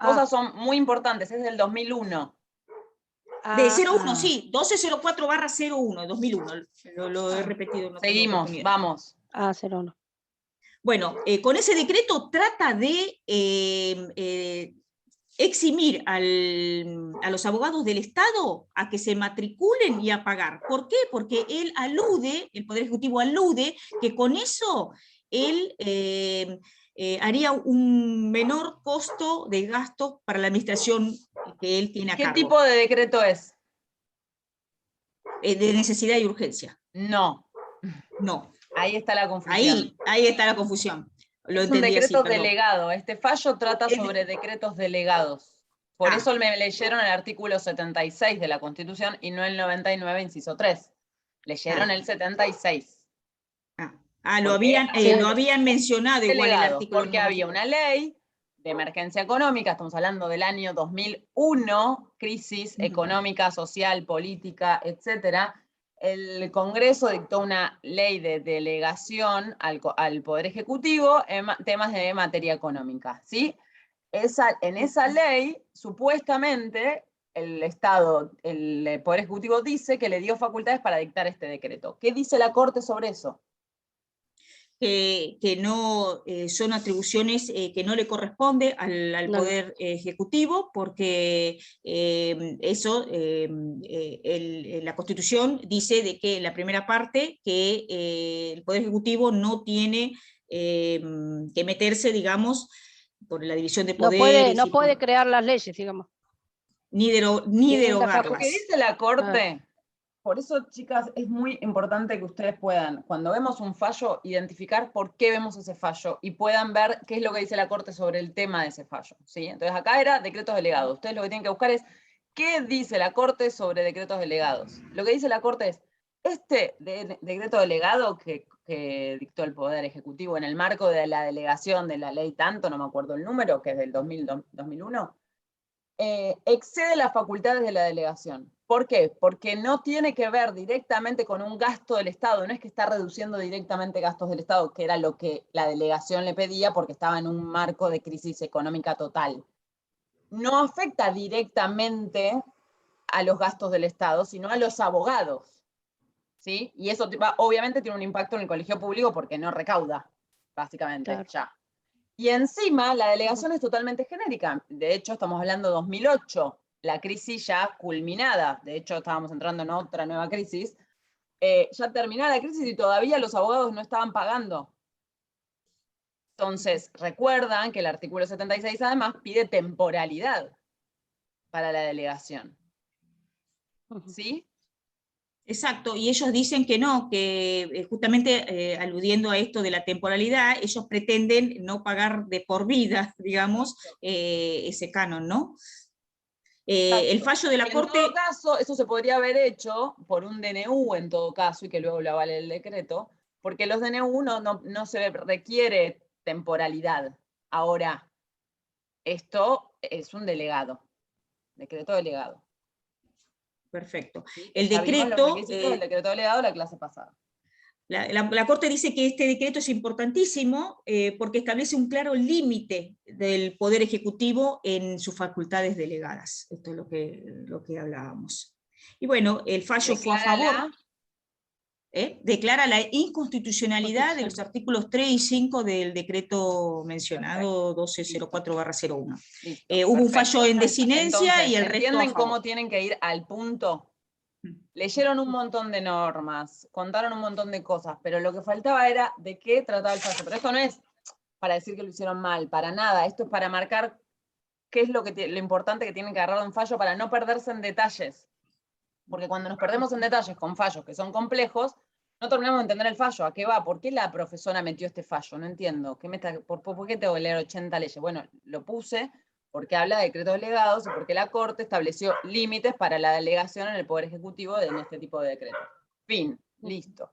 cosas son muy importantes, es del 2001. De 01, sí, 1204/01, 2001, lo he repetido. Seguimos, vamos. 01. Bueno, con ese decreto trata de eximir a los abogados del Estado a que se matriculen y a pagar. ¿Por qué? Porque el Poder Ejecutivo alude que con eso él haría un menor costo de gasto para la administración que él tiene a cargo. ¿Qué tipo de decreto es? De necesidad y urgencia. No. Ahí está la confusión. Ahí está la confusión. Es un decreto delegado. Este fallo trata sobre decretos delegados. Por eso me leyeron el artículo 76 de la Constitución y no el 99, inciso 3. Leyeron el 76. Lo habían mencionado igual el artículo. Porque había una ley de emergencia económica, estamos hablando del año 2001, crisis económica, social, política, etc. El Congreso dictó una ley de delegación al Poder Ejecutivo en temas de materia económica, ¿sí? En esa ley, supuestamente, el Estado, el Poder Ejecutivo dice que le dio facultades para dictar este decreto. ¿Qué dice la Corte sobre eso? Que no son atribuciones que no le corresponde al Poder Ejecutivo, porque la Constitución dice de que la primera parte, que el Poder Ejecutivo no tiene que meterse, digamos, por la división de poderes. No puede crear las leyes, digamos. Ni derogarlas. Lo que dice la Corte... Por eso, chicas, es muy importante que ustedes puedan, cuando vemos un fallo, identificar por qué vemos ese fallo y puedan ver qué es lo que dice la Corte sobre el tema de ese fallo, ¿sí? Entonces acá era decretos delegados. Ustedes lo que tienen que buscar es qué dice la Corte sobre decretos delegados. Lo que dice la Corte es, este decreto delegado que dictó el Poder Ejecutivo en el marco de la delegación de la ley tanto, no me acuerdo el número, que es del 2001, excede las facultades de la delegación. ¿Por qué? Porque no tiene que ver directamente con un gasto del Estado, no es que está reduciendo directamente gastos del Estado, que era lo que la delegación le pedía porque estaba en un marco de crisis económica total. No afecta directamente a los gastos del Estado, sino a los abogados, ¿sí? Y eso obviamente tiene un impacto en el colegio público porque no recauda, básicamente, claro. Ya. Y encima la delegación es totalmente genérica. De hecho, estamos hablando de 2008. la crisis ya culminada, de hecho estábamos entrando en otra nueva crisis, ya terminada la crisis y todavía los abogados no estaban pagando. Entonces, recuerdan que el artículo 76 además pide temporalidad para la delegación. ¿Sí? Exacto, y ellos dicen que no, que justamente aludiendo a esto de la temporalidad, ellos pretenden no pagar de por vida, digamos, ese canon, ¿no? El fallo de la Corte... En todo caso, eso se podría haber hecho por un DNU en todo caso, y que luego lo avale el decreto, porque los DNU no se requiere temporalidad. Ahora, esto es un delegado, decreto delegado. Perfecto. ¿Sí? El Ya vimos los decreto... requisitos del decreto delegado la clase pasada. La Corte dice que este decreto es importantísimo porque establece un claro límite del Poder Ejecutivo en sus facultades delegadas. Esto es lo que hablábamos. Y bueno, el fallo fue a favor. Declara la inconstitucionalidad de los artículos 3 y 5 del decreto mencionado 1204/01. Hubo un fallo en desinencia. Entonces, y el resto a ¿entienden favor? cómo tienen que ir al punto? Leyeron un montón de normas, contaron un montón de cosas, pero lo que faltaba era de qué trataba el fallo. Pero esto no es para decir que lo hicieron mal, para nada. Esto es para marcar qué es lo importante que tienen que agarrar de un fallo para no perderse en detalles. Porque cuando nos perdemos en detalles con fallos que son complejos, no terminamos de entender el fallo. ¿A qué va? ¿Por qué la profesora metió este fallo? No entiendo. ¿Por qué tengo que leer 80 leyes? Bueno, lo puse porque habla de decretos delegados y porque la Corte estableció límites para la delegación en el Poder Ejecutivo en este tipo de decretos. Fin, listo.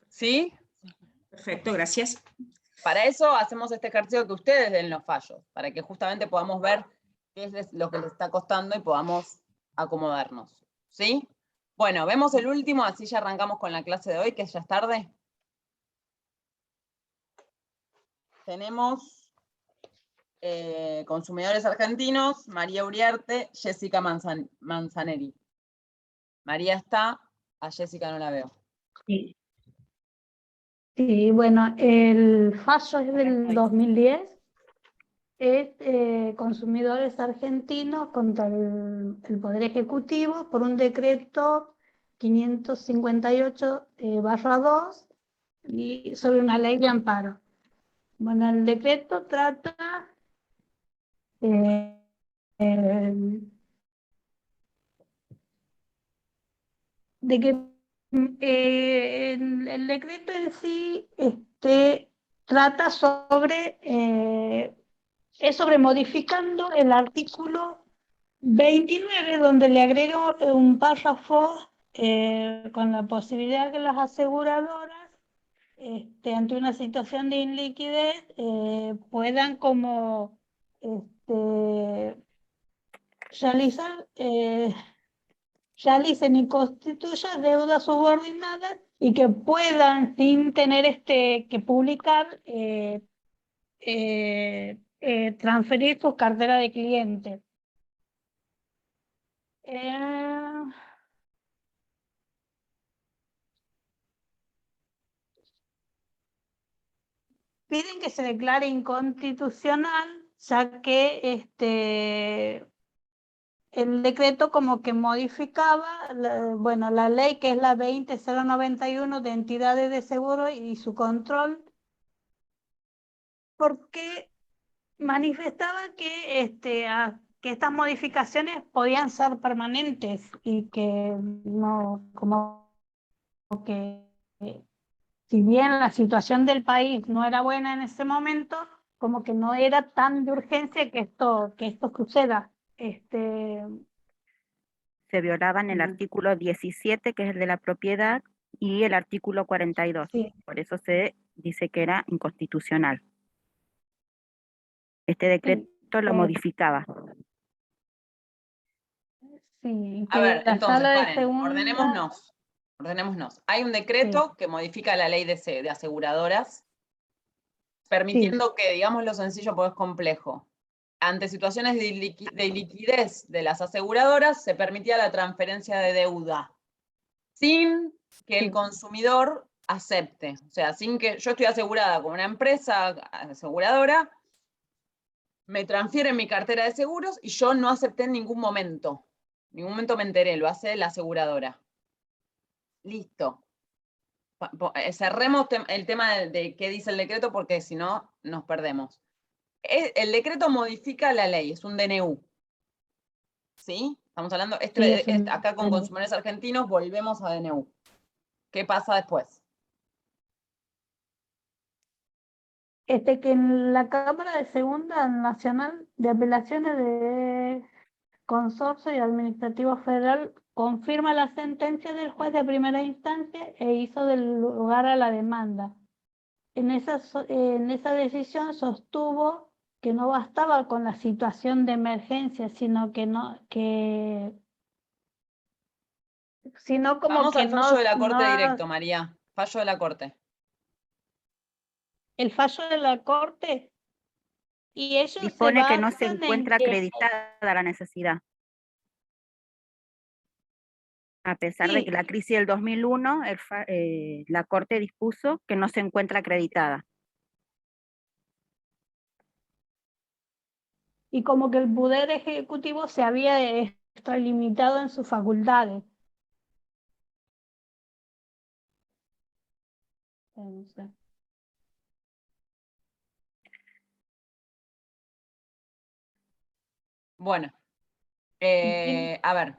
¿Sí? Perfecto, gracias. Para eso hacemos este ejercicio que ustedes den los fallos, para que justamente podamos ver qué es lo que les está costando y podamos acomodarnos. ¿Sí? Bueno, vemos el último, así ya arrancamos con la clase de hoy, que ya es tarde. Tenemos consumidores argentinos, María Uriarte, Jessica Manzaneri. María está, a Jessica no la veo. Sí. Sí, bueno, el fallo es del 2010, es consumidores argentinos contra el Poder Ejecutivo por un decreto 558/2 y sobre una ley de amparo. Bueno, el decreto trata eh, de que el decreto en sí trata sobre, es sobre modificando el artículo 29, donde le agrego un párrafo con la posibilidad que las aseguradoras, ante una situación de inliquidez, puedan como realizar realicen y constituyan deudas subordinadas y que puedan, sin tener que publicar, transferir sus carteras de clientes. Piden que se declare inconstitucional, ya que el decreto como que modificaba la ley que es la 20.091 de entidades de seguro y su control, porque manifestaba que, que estas modificaciones podían ser permanentes y que no, como que si bien la situación del país no era buena en ese momento, como que no era tan de urgencia que esto suceda. Se violaban el artículo 17, que es el de la propiedad, y el artículo 42. Sí. Por eso se dice que era inconstitucional. Este decreto lo modificaba. Sí, A que ver, la entonces, sala de paren, segunda... ordenémonos. Hay un decreto que modifica la ley de aseguradoras, permitiendo que, digámoslo sencillo, porque es complejo. Ante situaciones de liquidez de las aseguradoras, se permitía la transferencia de deuda, sin que el consumidor acepte. O sea, sin que yo estoy asegurada como una empresa aseguradora, me transfieren mi cartera de seguros y yo no acepté en ningún momento. En ningún momento me enteré, lo hace la aseguradora. Listo. Cerremos el tema de qué dice el decreto, porque si no, nos perdemos. El decreto modifica la ley, es un DNU. ¿Sí? Estamos hablando, Sí, es un acá con DNU. consumidores argentinos volvemos a DNU. ¿Qué pasa después? Que en la Cámara de Segunda Nacional de Apelaciones de Consorcio y Administrativo Federal confirma la sentencia del juez de primera instancia e hizo del lugar a la demanda. En esa decisión sostuvo que no bastaba con la situación de emergencia, sino como Vamos que al fallo de la no, Corte directo, María. Fallo de la Corte. el fallo de la Corte, y ellos se Dispone que no se basan en encuentra que acreditada la necesidad. A pesar de sí, que la crisis del 2001, la Corte dispuso que no se encuentra acreditada. y como que el Poder Ejecutivo se había extralimitado en sus facultades. No sé. Bueno, a ver.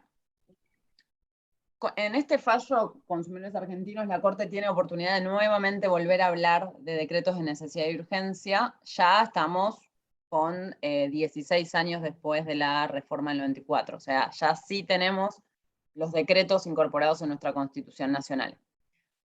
En este fallo, consumidores argentinos, la Corte tiene oportunidad de nuevamente volver a hablar de decretos de necesidad y urgencia. Ya estamos con 16 años después de la reforma del 94. O sea, ya sí tenemos los decretos incorporados en nuestra Constitución Nacional.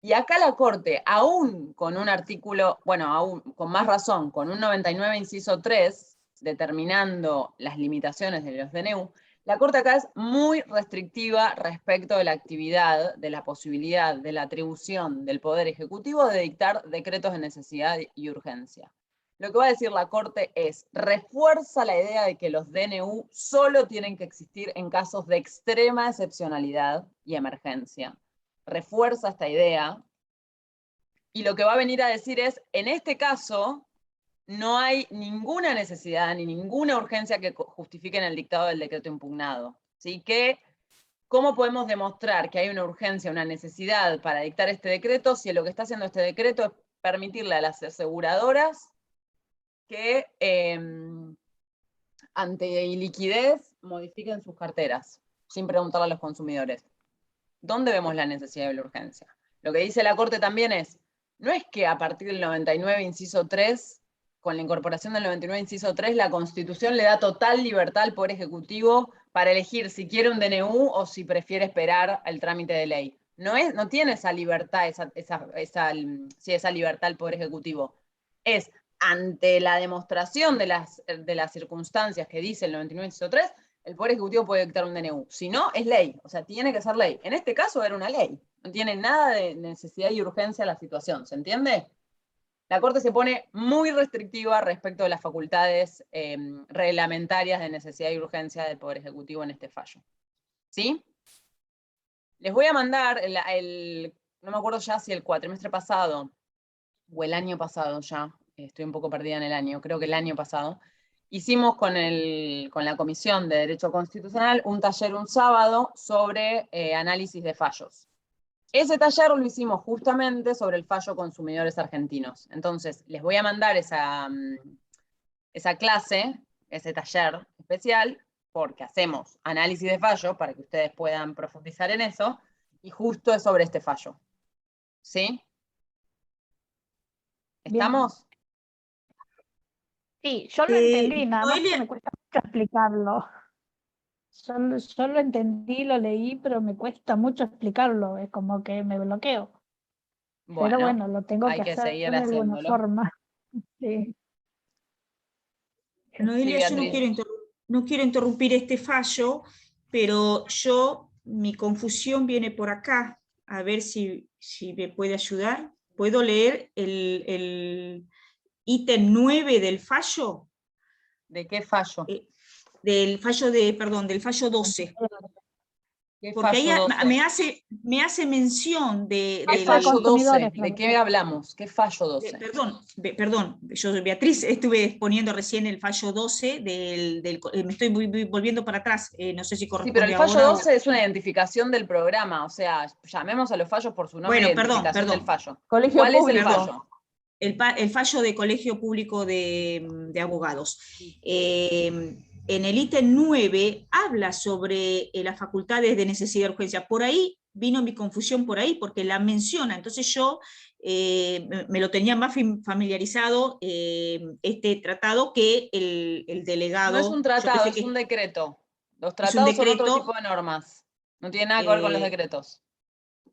Y acá la Corte, aún con un artículo, bueno, aún con más razón, con un 99 inciso 3, determinando las limitaciones de los DNU, la Corte acá es muy restrictiva respecto de la actividad, de la posibilidad, de la atribución del Poder Ejecutivo de dictar decretos de necesidad y urgencia. Lo que va a decir la Corte es, refuerza la idea de que los DNU solo tienen que existir en casos de extrema excepcionalidad y emergencia. Refuerza esta idea, y lo que va a venir a decir es, en este caso, no hay ninguna necesidad ni ninguna urgencia que justifiquen el dictado del decreto impugnado. ¿Sí? ¿Cómo podemos demostrar que hay una urgencia, una necesidad para dictar este decreto si lo que está haciendo este decreto es permitirle a las aseguradoras que ante iliquidez modifiquen sus carteras sin preguntarle a los consumidores? ¿Dónde vemos la necesidad y la urgencia? Lo que dice la Corte también es, no es que a partir del 99 inciso 3, con la incorporación del 99 inciso 3, la Constitución le da total libertad al Poder Ejecutivo para elegir si quiere un DNU o si prefiere esperar el trámite de ley. No tiene esa libertad, esa libertad el Poder Ejecutivo. Es ante la demostración de las circunstancias que dice el 99 inciso 3, el Poder Ejecutivo puede dictar un DNU. Si no, es ley. O sea, tiene que ser ley. En este caso era una ley. No tiene nada de necesidad y urgencia la situación. ¿Se entiende? La Corte se pone muy restrictiva respecto de las facultades reglamentarias de necesidad y urgencia del Poder Ejecutivo en este fallo. ¿Sí? Les voy a mandar, no me acuerdo ya si el cuatrimestre pasado o el año pasado ya, estoy un poco perdida en el año, creo que el año pasado, hicimos con la Comisión de Derecho Constitucional un taller un sábado sobre análisis de fallos. Ese taller lo hicimos justamente sobre el fallo Consumidores Argentinos. Entonces, les voy a mandar esa clase, ese taller especial, porque hacemos análisis de fallo para que ustedes puedan profundizar en eso, y justo es sobre este fallo. ¿Sí? ¿Estamos? Sí, yo lo entendí, nada más que Noelia, me cuesta mucho explicarlo. Yo lo entendí, lo leí, pero me cuesta mucho explicarlo, es como que me bloqueo. Pero bueno, lo tengo hay que que hacer seguir de alguna haciéndolo. forma. Sí. Noelia, yo Beatriz. no quiero interrumpir este fallo, pero mi confusión viene por acá, a ver si me puede ayudar. ¿Puedo leer el ítem 9 del fallo? ¿De qué fallo? Del fallo 12. ¿Qué Porque ahí fallo 12? me hace mención ¿Qué Fallo de fallo 12? consumidores, ¿De qué hablamos? ¿Qué fallo 12? Perdón, yo Beatriz estuve exponiendo recién el fallo 12 me estoy volviendo para atrás, no sé si Sí, pero corresponde el fallo ahora 12 es una identificación del programa, o sea, llamemos a los fallos por su nombre, Bueno, identificación del fallo. Colegio ¿Cuál es el público. fallo? el fallo de Colegio Público de Abogados. En el ítem 9 habla sobre las facultades de necesidad y urgencia. Por ahí vino mi confusión por ahí, porque la menciona. Entonces yo me lo tenía más familiarizado este tratado que el delegado. No es un Yo tratado, pensé es un que decreto. Los es un tratados son otro decreto. tipo de normas. No tiene nada que ver con los decretos.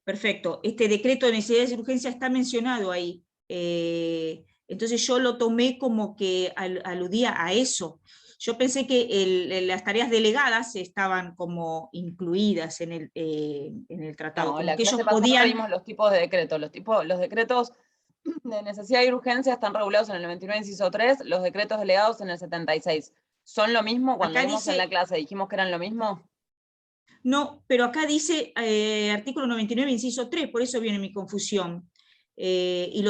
Perfecto. Este decreto de necesidades y urgencia está mencionado ahí. Entonces yo lo tomé como que aludía a eso. Yo pensé que las tareas delegadas estaban como incluidas en el tratado, No, como la que ellos clase pasada podían... vimos los tipos de decretos. Los decretos de necesidad y urgencia están regulados en el 99 inciso 3, los decretos delegados en el 76. ¿Son lo mismo? Cuando Acá vimos en dice- la clase dijimos que eran lo mismo. No, pero acá dice artículo 99, inciso 3, por eso viene mi confusión. Y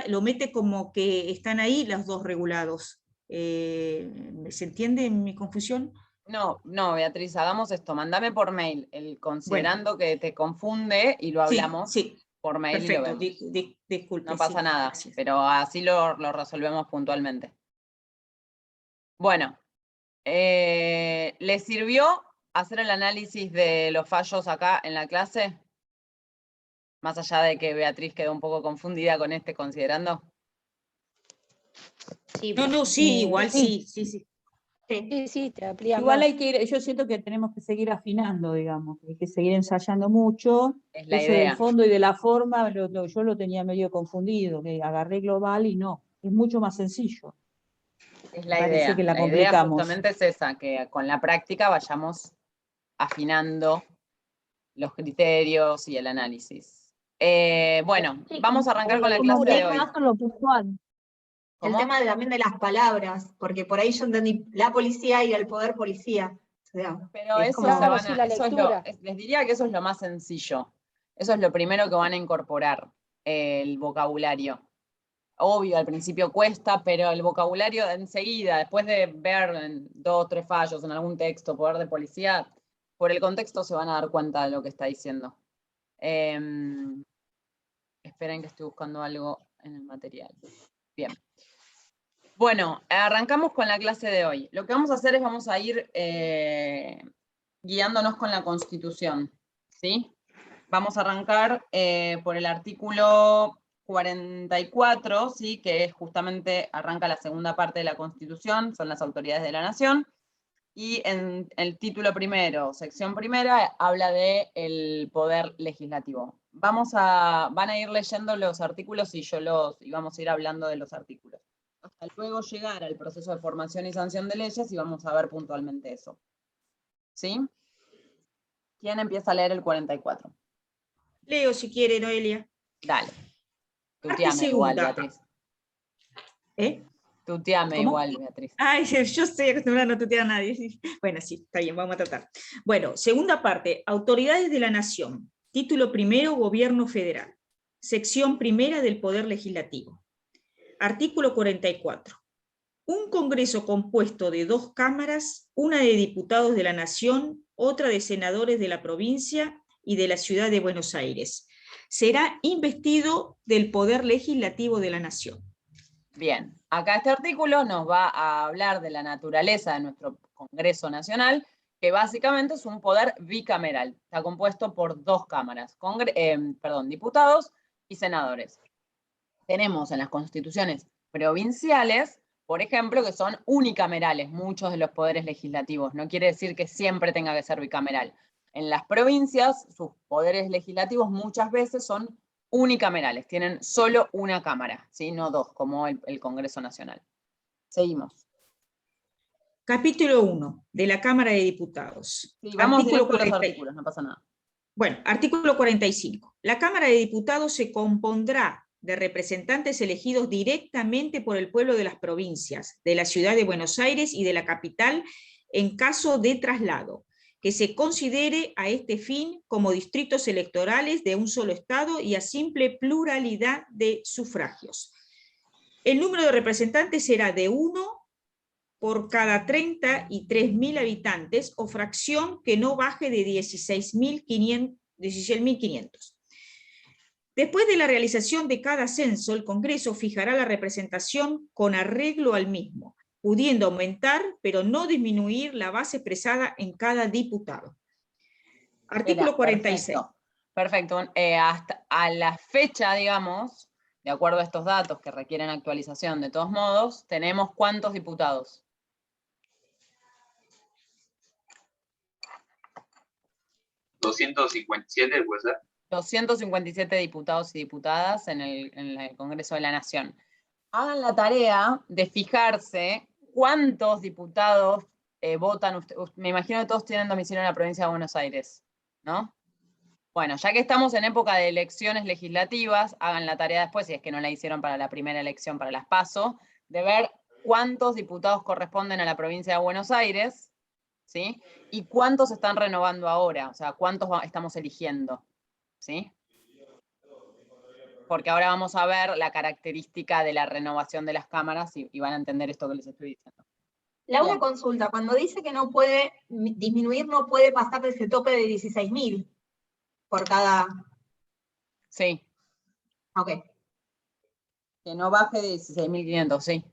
lo mete como que están ahí los dos regulados. ¿Se entiende mi confusión? No, Beatriz, hagamos esto. Mándame por mail, considerando que te confunde y lo hablamos Sí, por mail perfecto, y lo vemos. disculpe. No pasa sí, nada, gracias. pero así lo resolvemos puntualmente. Bueno, ¿les sirvió hacer el análisis de los fallos acá en la clase? Más allá de que Beatriz quedó un poco confundida con considerando. Sí, No, sí, igual sí. sí. Sí, te amplía Igual más. hay que ir, yo siento que tenemos que seguir afinando, digamos, hay que seguir ensayando mucho. Es la Eso del idea. fondo y de la forma, yo lo tenía medio confundido, que agarré global y no, es mucho más sencillo. Es la Parece idea. que la La idea complicamos. justamente es esa, que con la práctica vayamos afinando los criterios y el análisis. Bueno, Sí, vamos a arrancar con la como clase de que hoy. más con lo puntual. El ¿Cómo? tema también de las palabras, porque por ahí yo entendí la policía y el poder policía. O sea, Pero es eso como- se van sí, la eso es lectura. les diría que eso es lo más sencillo. Eso es lo primero que van a incorporar, el vocabulario. Obvio, al principio cuesta, pero el vocabulario enseguida, después de ver en 2 o 3 fallos en algún texto, poder de policía, por el contexto se van a dar cuenta de lo que está diciendo. Esperen que estoy buscando algo en el material. Bien. Bueno, arrancamos con la clase de hoy. Lo que vamos a hacer es vamos a ir guiándonos con la Constitución, ¿sí? Vamos a arrancar por el artículo 44, ¿sí? Que es justamente, arranca la segunda parte de la Constitución, son las autoridades de la nación, y en el título primero, sección primera, habla del poder legislativo. Van a ir leyendo los artículos y vamos a ir hablando de los artículos. Hasta luego llegar al proceso de formación y sanción de leyes y vamos a ver puntualmente eso. ¿Sí? ¿Quién empieza a leer el 44? Leo si quiere, Noelia. Dale. Parte Tuteame igual, segunda. Beatriz. ¿Eh? Tuteame ¿Cómo? igual, Beatriz. Ay, yo estoy acostumbrada a no tutear a nadie. Bueno, sí, está bien, vamos a tratar. Bueno, segunda parte, autoridades de la nación. Título primero, Gobierno Federal. Sección primera del Poder Legislativo. Artículo 44. Un Congreso compuesto de 2 cámaras, una de diputados de la Nación, otra de senadores de la provincia y de la ciudad de Buenos Aires. Será investido del Poder Legislativo de la Nación. Bien, acá este artículo nos va a hablar de la naturaleza de nuestro Congreso Nacional, que básicamente es un poder bicameral. Está compuesto por 2 cámaras, diputados y senadores. Tenemos en las constituciones provinciales, por ejemplo, que son unicamerales, muchos de los poderes legislativos. No quiere decir que siempre tenga que ser bicameral. En las provincias, sus poderes legislativos muchas veces son unicamerales, tienen solo una cámara, ¿sí? No 2, como el Congreso Nacional. Seguimos. Capítulo 1 de la Cámara de Diputados. Sí, vamos Artículo directo a los 40. artículos, no pasa nada. Bueno, artículo 45. La Cámara de Diputados se compondrá de representantes elegidos directamente por el pueblo de las provincias, de la ciudad de Buenos Aires y de la capital en caso de traslado, que se considere a este fin como distritos electorales de un solo estado y a simple pluralidad de sufragios. El número de representantes será de 1 por cada 33.000 habitantes o fracción que no baje de 16.500. Después de la realización de cada censo, el Congreso fijará la representación con arreglo al mismo, pudiendo aumentar, pero no disminuir la base expresada en cada diputado. Artículo 46. Perfecto. Hasta a la fecha, digamos, de acuerdo a estos datos que requieren actualización de todos modos, tenemos ¿cuántos diputados? ¿257 puede ser? 257 diputados y diputadas en el Congreso de la Nación. Hagan la tarea de fijarse cuántos diputados votan. Me imagino que todos tienen domicilio en la provincia de Buenos Aires, ¿no? Bueno, ya que estamos en época de elecciones legislativas, hagan la tarea después, si es que no la hicieron para la primera elección, para las PASO, de ver cuántos diputados corresponden a la provincia de Buenos Aires, ¿sí? Y cuántos están renovando ahora, o sea, cuántos estamos eligiendo, ¿sí? Porque ahora vamos a ver la característica de la renovación de las cámaras y van a entender esto que les estoy diciendo. Laura, Bien. consulta, cuando dice que no puede disminuir, no puede pasar de ese tope de 16.000 por cada... Sí. Ok. Que no baje de 16.500, sí.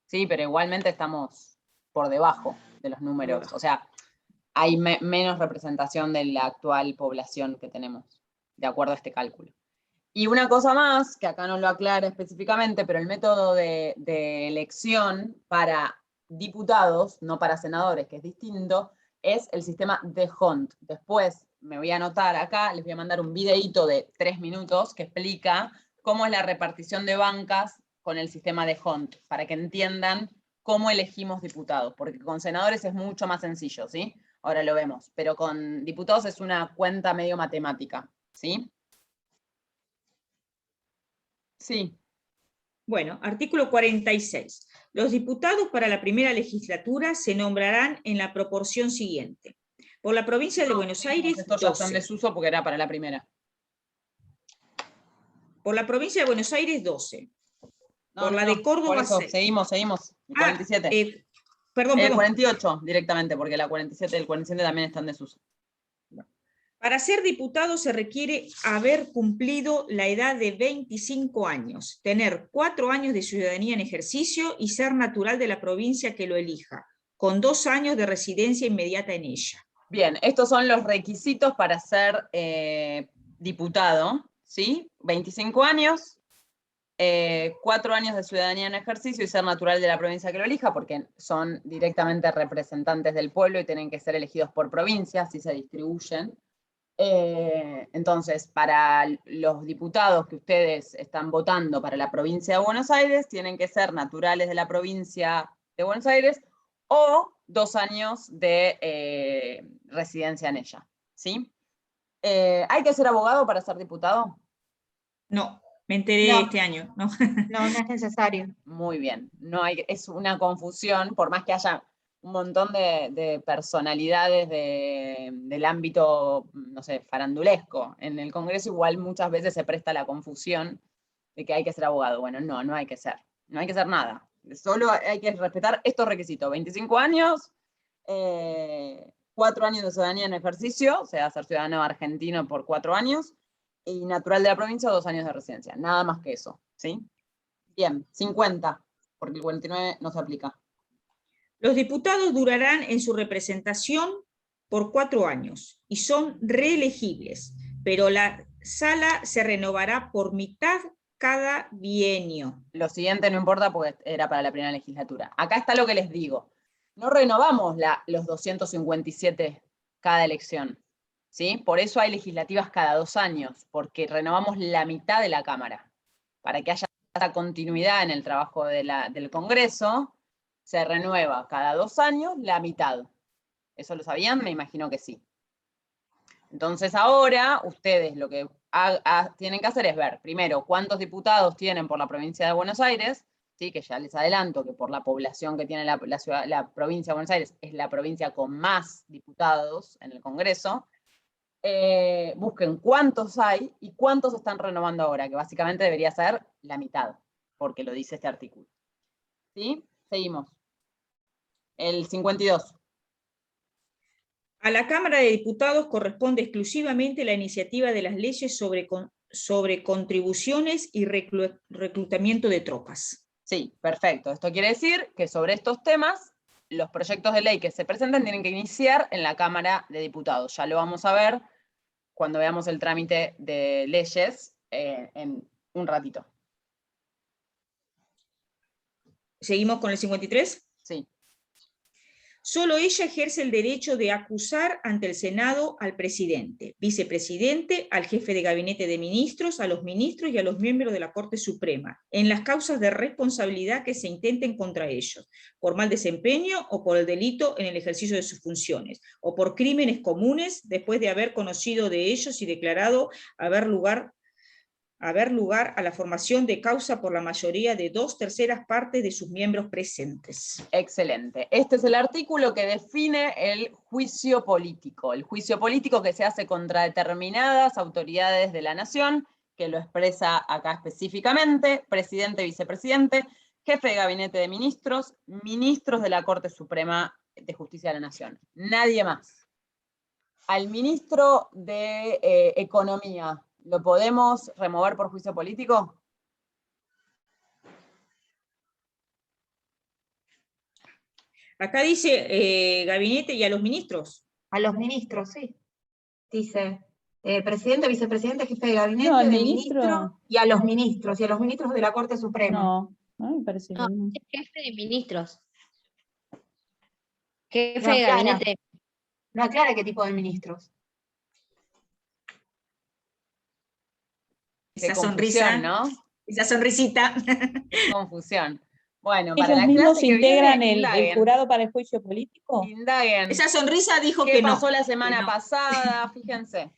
Sí, pero igualmente estamos por debajo de los números. O sea, hay menos representación de la actual población que tenemos, de acuerdo a este cálculo. Y una cosa más, que acá no lo aclara específicamente, pero el método de elección para diputados, no para senadores, que es distinto, es el sistema de Hont. Después me voy a anotar acá, les voy a mandar un videíto de 3 minutos que explica cómo es la repartición de bancas con el sistema de Hont, para que entiendan cómo elegimos diputados, porque con senadores es mucho más sencillo, ¿sí? Ahora lo vemos, pero con diputados es una cuenta medio matemática, ¿sí? Sí. Bueno, artículo 46. Los diputados para la primera legislatura se nombrarán en la proporción siguiente. Por la provincia de Buenos Aires, Estos ya son 12. desuso porque era para la primera. Por la provincia de Buenos Aires, 12. No, Por la no, de Córdoba, por eso, 6. seguimos. El 47. Perdón. 48 directamente, porque la 47 y el 47 también están en desuso. Para ser diputado se requiere haber cumplido la edad de 25 años, tener 4 años de ciudadanía en ejercicio y ser natural de la provincia que lo elija, con 2 años de residencia inmediata en ella. Bien, estos son los requisitos para ser diputado, ¿sí? 25 años, 4 años de ciudadanía en ejercicio y ser natural de la provincia que lo elija, porque son directamente representantes del pueblo y tienen que ser elegidos por provincia, así se distribuyen. Entonces, para los diputados que ustedes están votando para la provincia de Buenos Aires, tienen que ser naturales de la provincia de Buenos Aires o 2 años de residencia en ella, ¿sí? ¿Hay que ser abogado para ser diputado? No, me enteré este año. No. No es necesario. Muy bien, es una confusión, por más que haya un montón de personalidades del ámbito, no sé, farandulesco. En el Congreso igual muchas veces se presta la confusión de que hay que ser abogado. Bueno, no hay que ser. No hay que ser nada. Solo hay que respetar estos requisitos. 25 años, 4 años de ciudadanía en ejercicio, o sea, ser ciudadano argentino por 4 años, y natural de la provincia, 2 años de residencia. Nada más que eso, ¿sí? Bien, 50, porque el 49 no se aplica. Los diputados durarán en su representación por 4 años y son reelegibles, pero la sala se renovará por mitad cada bienio. Lo siguiente no importa porque era para la primera legislatura. Acá está lo que les digo. No renovamos los 257 cada elección, ¿sí? Por eso hay legislativas cada 2 años, porque renovamos la mitad de la Cámara. Para que haya esa continuidad en el trabajo del Congreso, se renueva cada 2 años la mitad. ¿Eso lo sabían? Me imagino que sí. Entonces ahora ustedes lo que tienen que hacer es ver, primero, cuántos diputados tienen por la provincia de Buenos Aires, ¿sí? Que ya les adelanto que por la población que tiene la provincia de Buenos Aires, es la provincia con más diputados en el Congreso, busquen cuántos hay y cuántos están renovando ahora, que básicamente debería ser la mitad, porque lo dice este artículo. ¿Sí? Seguimos. El 52. A la Cámara de Diputados corresponde exclusivamente la iniciativa de las leyes sobre contribuciones y reclutamiento de tropas. Sí, perfecto. Esto quiere decir que sobre estos temas, los proyectos de ley que se presenten tienen que iniciar en la Cámara de Diputados. Ya lo vamos a ver cuando veamos el trámite de leyes en un ratito. ¿Seguimos con el 53? Sí. Solo ella ejerce el derecho de acusar ante el Senado al presidente, vicepresidente, al jefe de gabinete de ministros, a los ministros y a los miembros de la Corte Suprema, en las causas de responsabilidad que se intenten contra ellos, por mal desempeño o por el delito en el ejercicio de sus funciones, o por crímenes comunes después de haber conocido de ellos y declarado haber lugar a la formación de causa por la mayoría de 2/3 partes de sus miembros presentes. Excelente. Este es el artículo que define el juicio político. El juicio político que se hace contra determinadas autoridades de la nación, que lo expresa acá específicamente: presidente, vicepresidente, jefe de gabinete de ministros, ministros de la Corte Suprema de Justicia de la Nación. Nadie más. Al ministro de Economía, ¿lo podemos remover por juicio político? Acá dice gabinete y a los ministros. A los ministros, sí. Dice presidente, vicepresidente, jefe de gabinete, No, al de ministro. ministro, y a los ministros de la Corte Suprema. No, me parece No, que no. es jefe de ministros. Jefe No de aclara. gabinete. No aclara qué tipo de ministros. Qué Esa sonrisa, confusión, ¿no? esa sonrisita. Qué confusión. Bueno, para ¿Ellos la mismos clase que integran viene, el indaguen. jurado para el juicio político? Indaguen. Esa sonrisa dijo ¿Qué que no. pasó la semana que no. pasada? Fíjense.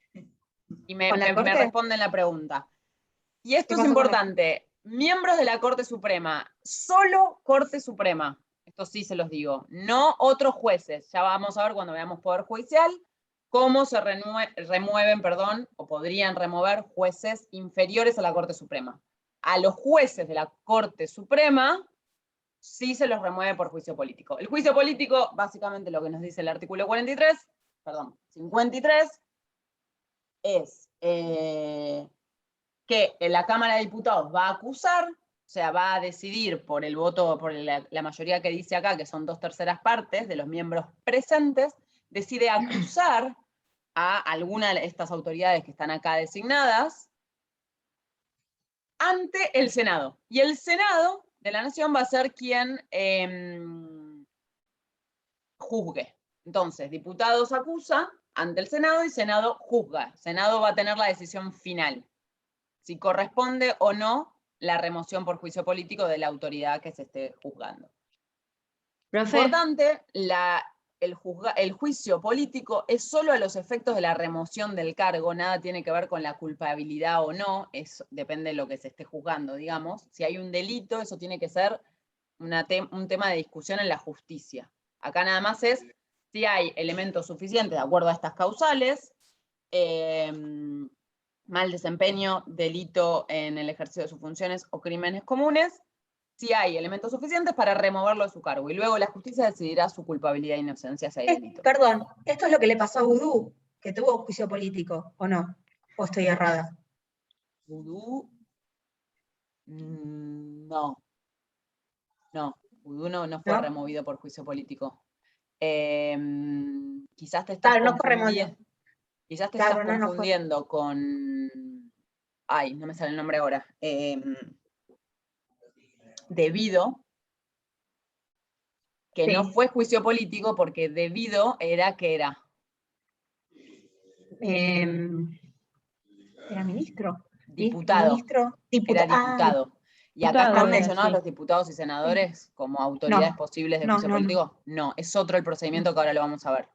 Y me ¿Con la Corte? responden la pregunta. Y esto ¿Qué es pasó con la importante. Miembros de la Corte Suprema, solo Corte Suprema. Esto sí se los digo. No otros jueces. Ya vamos a ver cuando veamos Poder Judicial cómo se remueven, o podrían remover jueces inferiores a la Corte Suprema. A los jueces de la Corte Suprema sí se los remueve por juicio político. El juicio político, básicamente lo que nos dice el artículo 53, es que la Cámara de Diputados va a acusar, o sea, va a decidir por el voto, por la mayoría que dice acá, que son 2/3 partes de los miembros presentes, decide acusar a alguna de estas autoridades que están acá designadas ante el Senado. Y el Senado de la Nación va a ser quien juzgue. Entonces, diputados acusa ante el Senado y Senado juzga. Senado va a tener la decisión final, si corresponde o no la remoción por juicio político de la autoridad que se esté juzgando. Profe, Importante, el juicio político es solo a los efectos de la remoción del cargo, nada tiene que ver con la culpabilidad o no, depende de lo que se esté juzgando, digamos. Si hay un delito, eso tiene que ser un tema de discusión en la justicia. Acá nada más es si hay elementos suficientes de acuerdo a estas causales, mal desempeño, delito en el ejercicio de sus funciones o crímenes comunes, si hay elementos suficientes para removerlo de su cargo. Y luego la justicia decidirá su culpabilidad e inocencia si hay delito. Perdón, esto es lo que le pasó a Vudú, que tuvo juicio político, ¿o no? ¿O estoy errada? Vudú, no. No, Vudú no fue ¿No? removido por juicio político. Quizás te estás Claro, no fue removido. confundiendo. Quizás te Claro, estás no fue. confundiendo con... Ay, no me sale el nombre ahora. Debido, que Sí. no fue juicio político porque debido era que era. Era ministro. Diputado. Ministro, Era diputado. Y acá diputado están era, mencionados sí. los diputados y senadores como autoridades No. posibles de No, juicio no, no. político. No, es otro el procedimiento que ahora lo vamos a ver.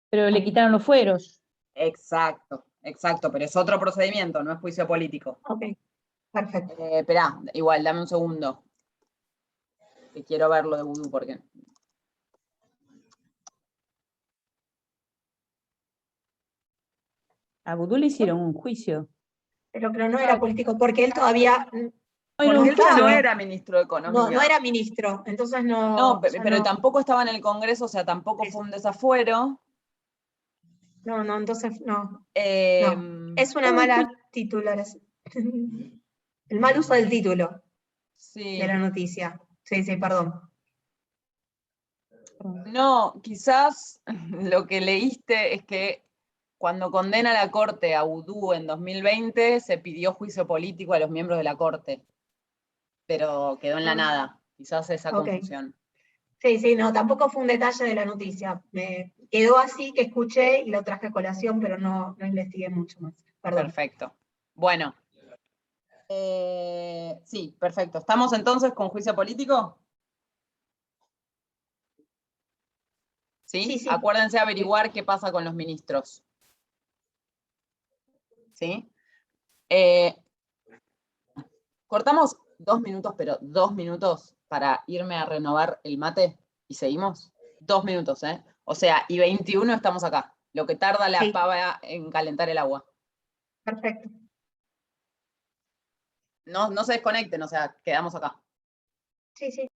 Pero le quitaron los fueros. Exacto, pero es otro procedimiento, no es juicio político. Ok, perfecto. Esperá, igual, dame un segundo. que quiero ver lo de vudú, porque... A Vudú le hicieron un juicio. Pero no era político, porque él todavía... Era Porque un él ya no claro. era ministro de Economía. No era ministro, entonces no... No, ya pero no- tampoco estaba en el Congreso, o sea, tampoco fue un desafuero. No, entonces no. Eh, Es una mala titularidad. El mal uso del título sí. de la noticia. Sí, perdón. No, quizás lo que leíste es que cuando condena la Corte a Vudú en 2020, se pidió juicio político a los miembros de la Corte, pero quedó en la nada. Quizás esa Ok. confusión. Sí, no, tampoco fue un detalle de la noticia. Me quedó así que escuché y lo traje a colación, pero no investigué mucho más. Perdón. Perfecto. Bueno. Sí, perfecto. ¿Estamos entonces con juicio político? ¿Sí? Sí. Acuérdense averiguar qué pasa con los ministros. ¿Sí? Cortamos 2 minutos, pero 2 minutos para irme a renovar el mate y seguimos. 2 minutos, ¿eh? O sea, y 21 estamos acá. Lo que tarda la Sí. pava en calentar el agua. Perfecto. No se desconecten, o sea, quedamos acá. Sí.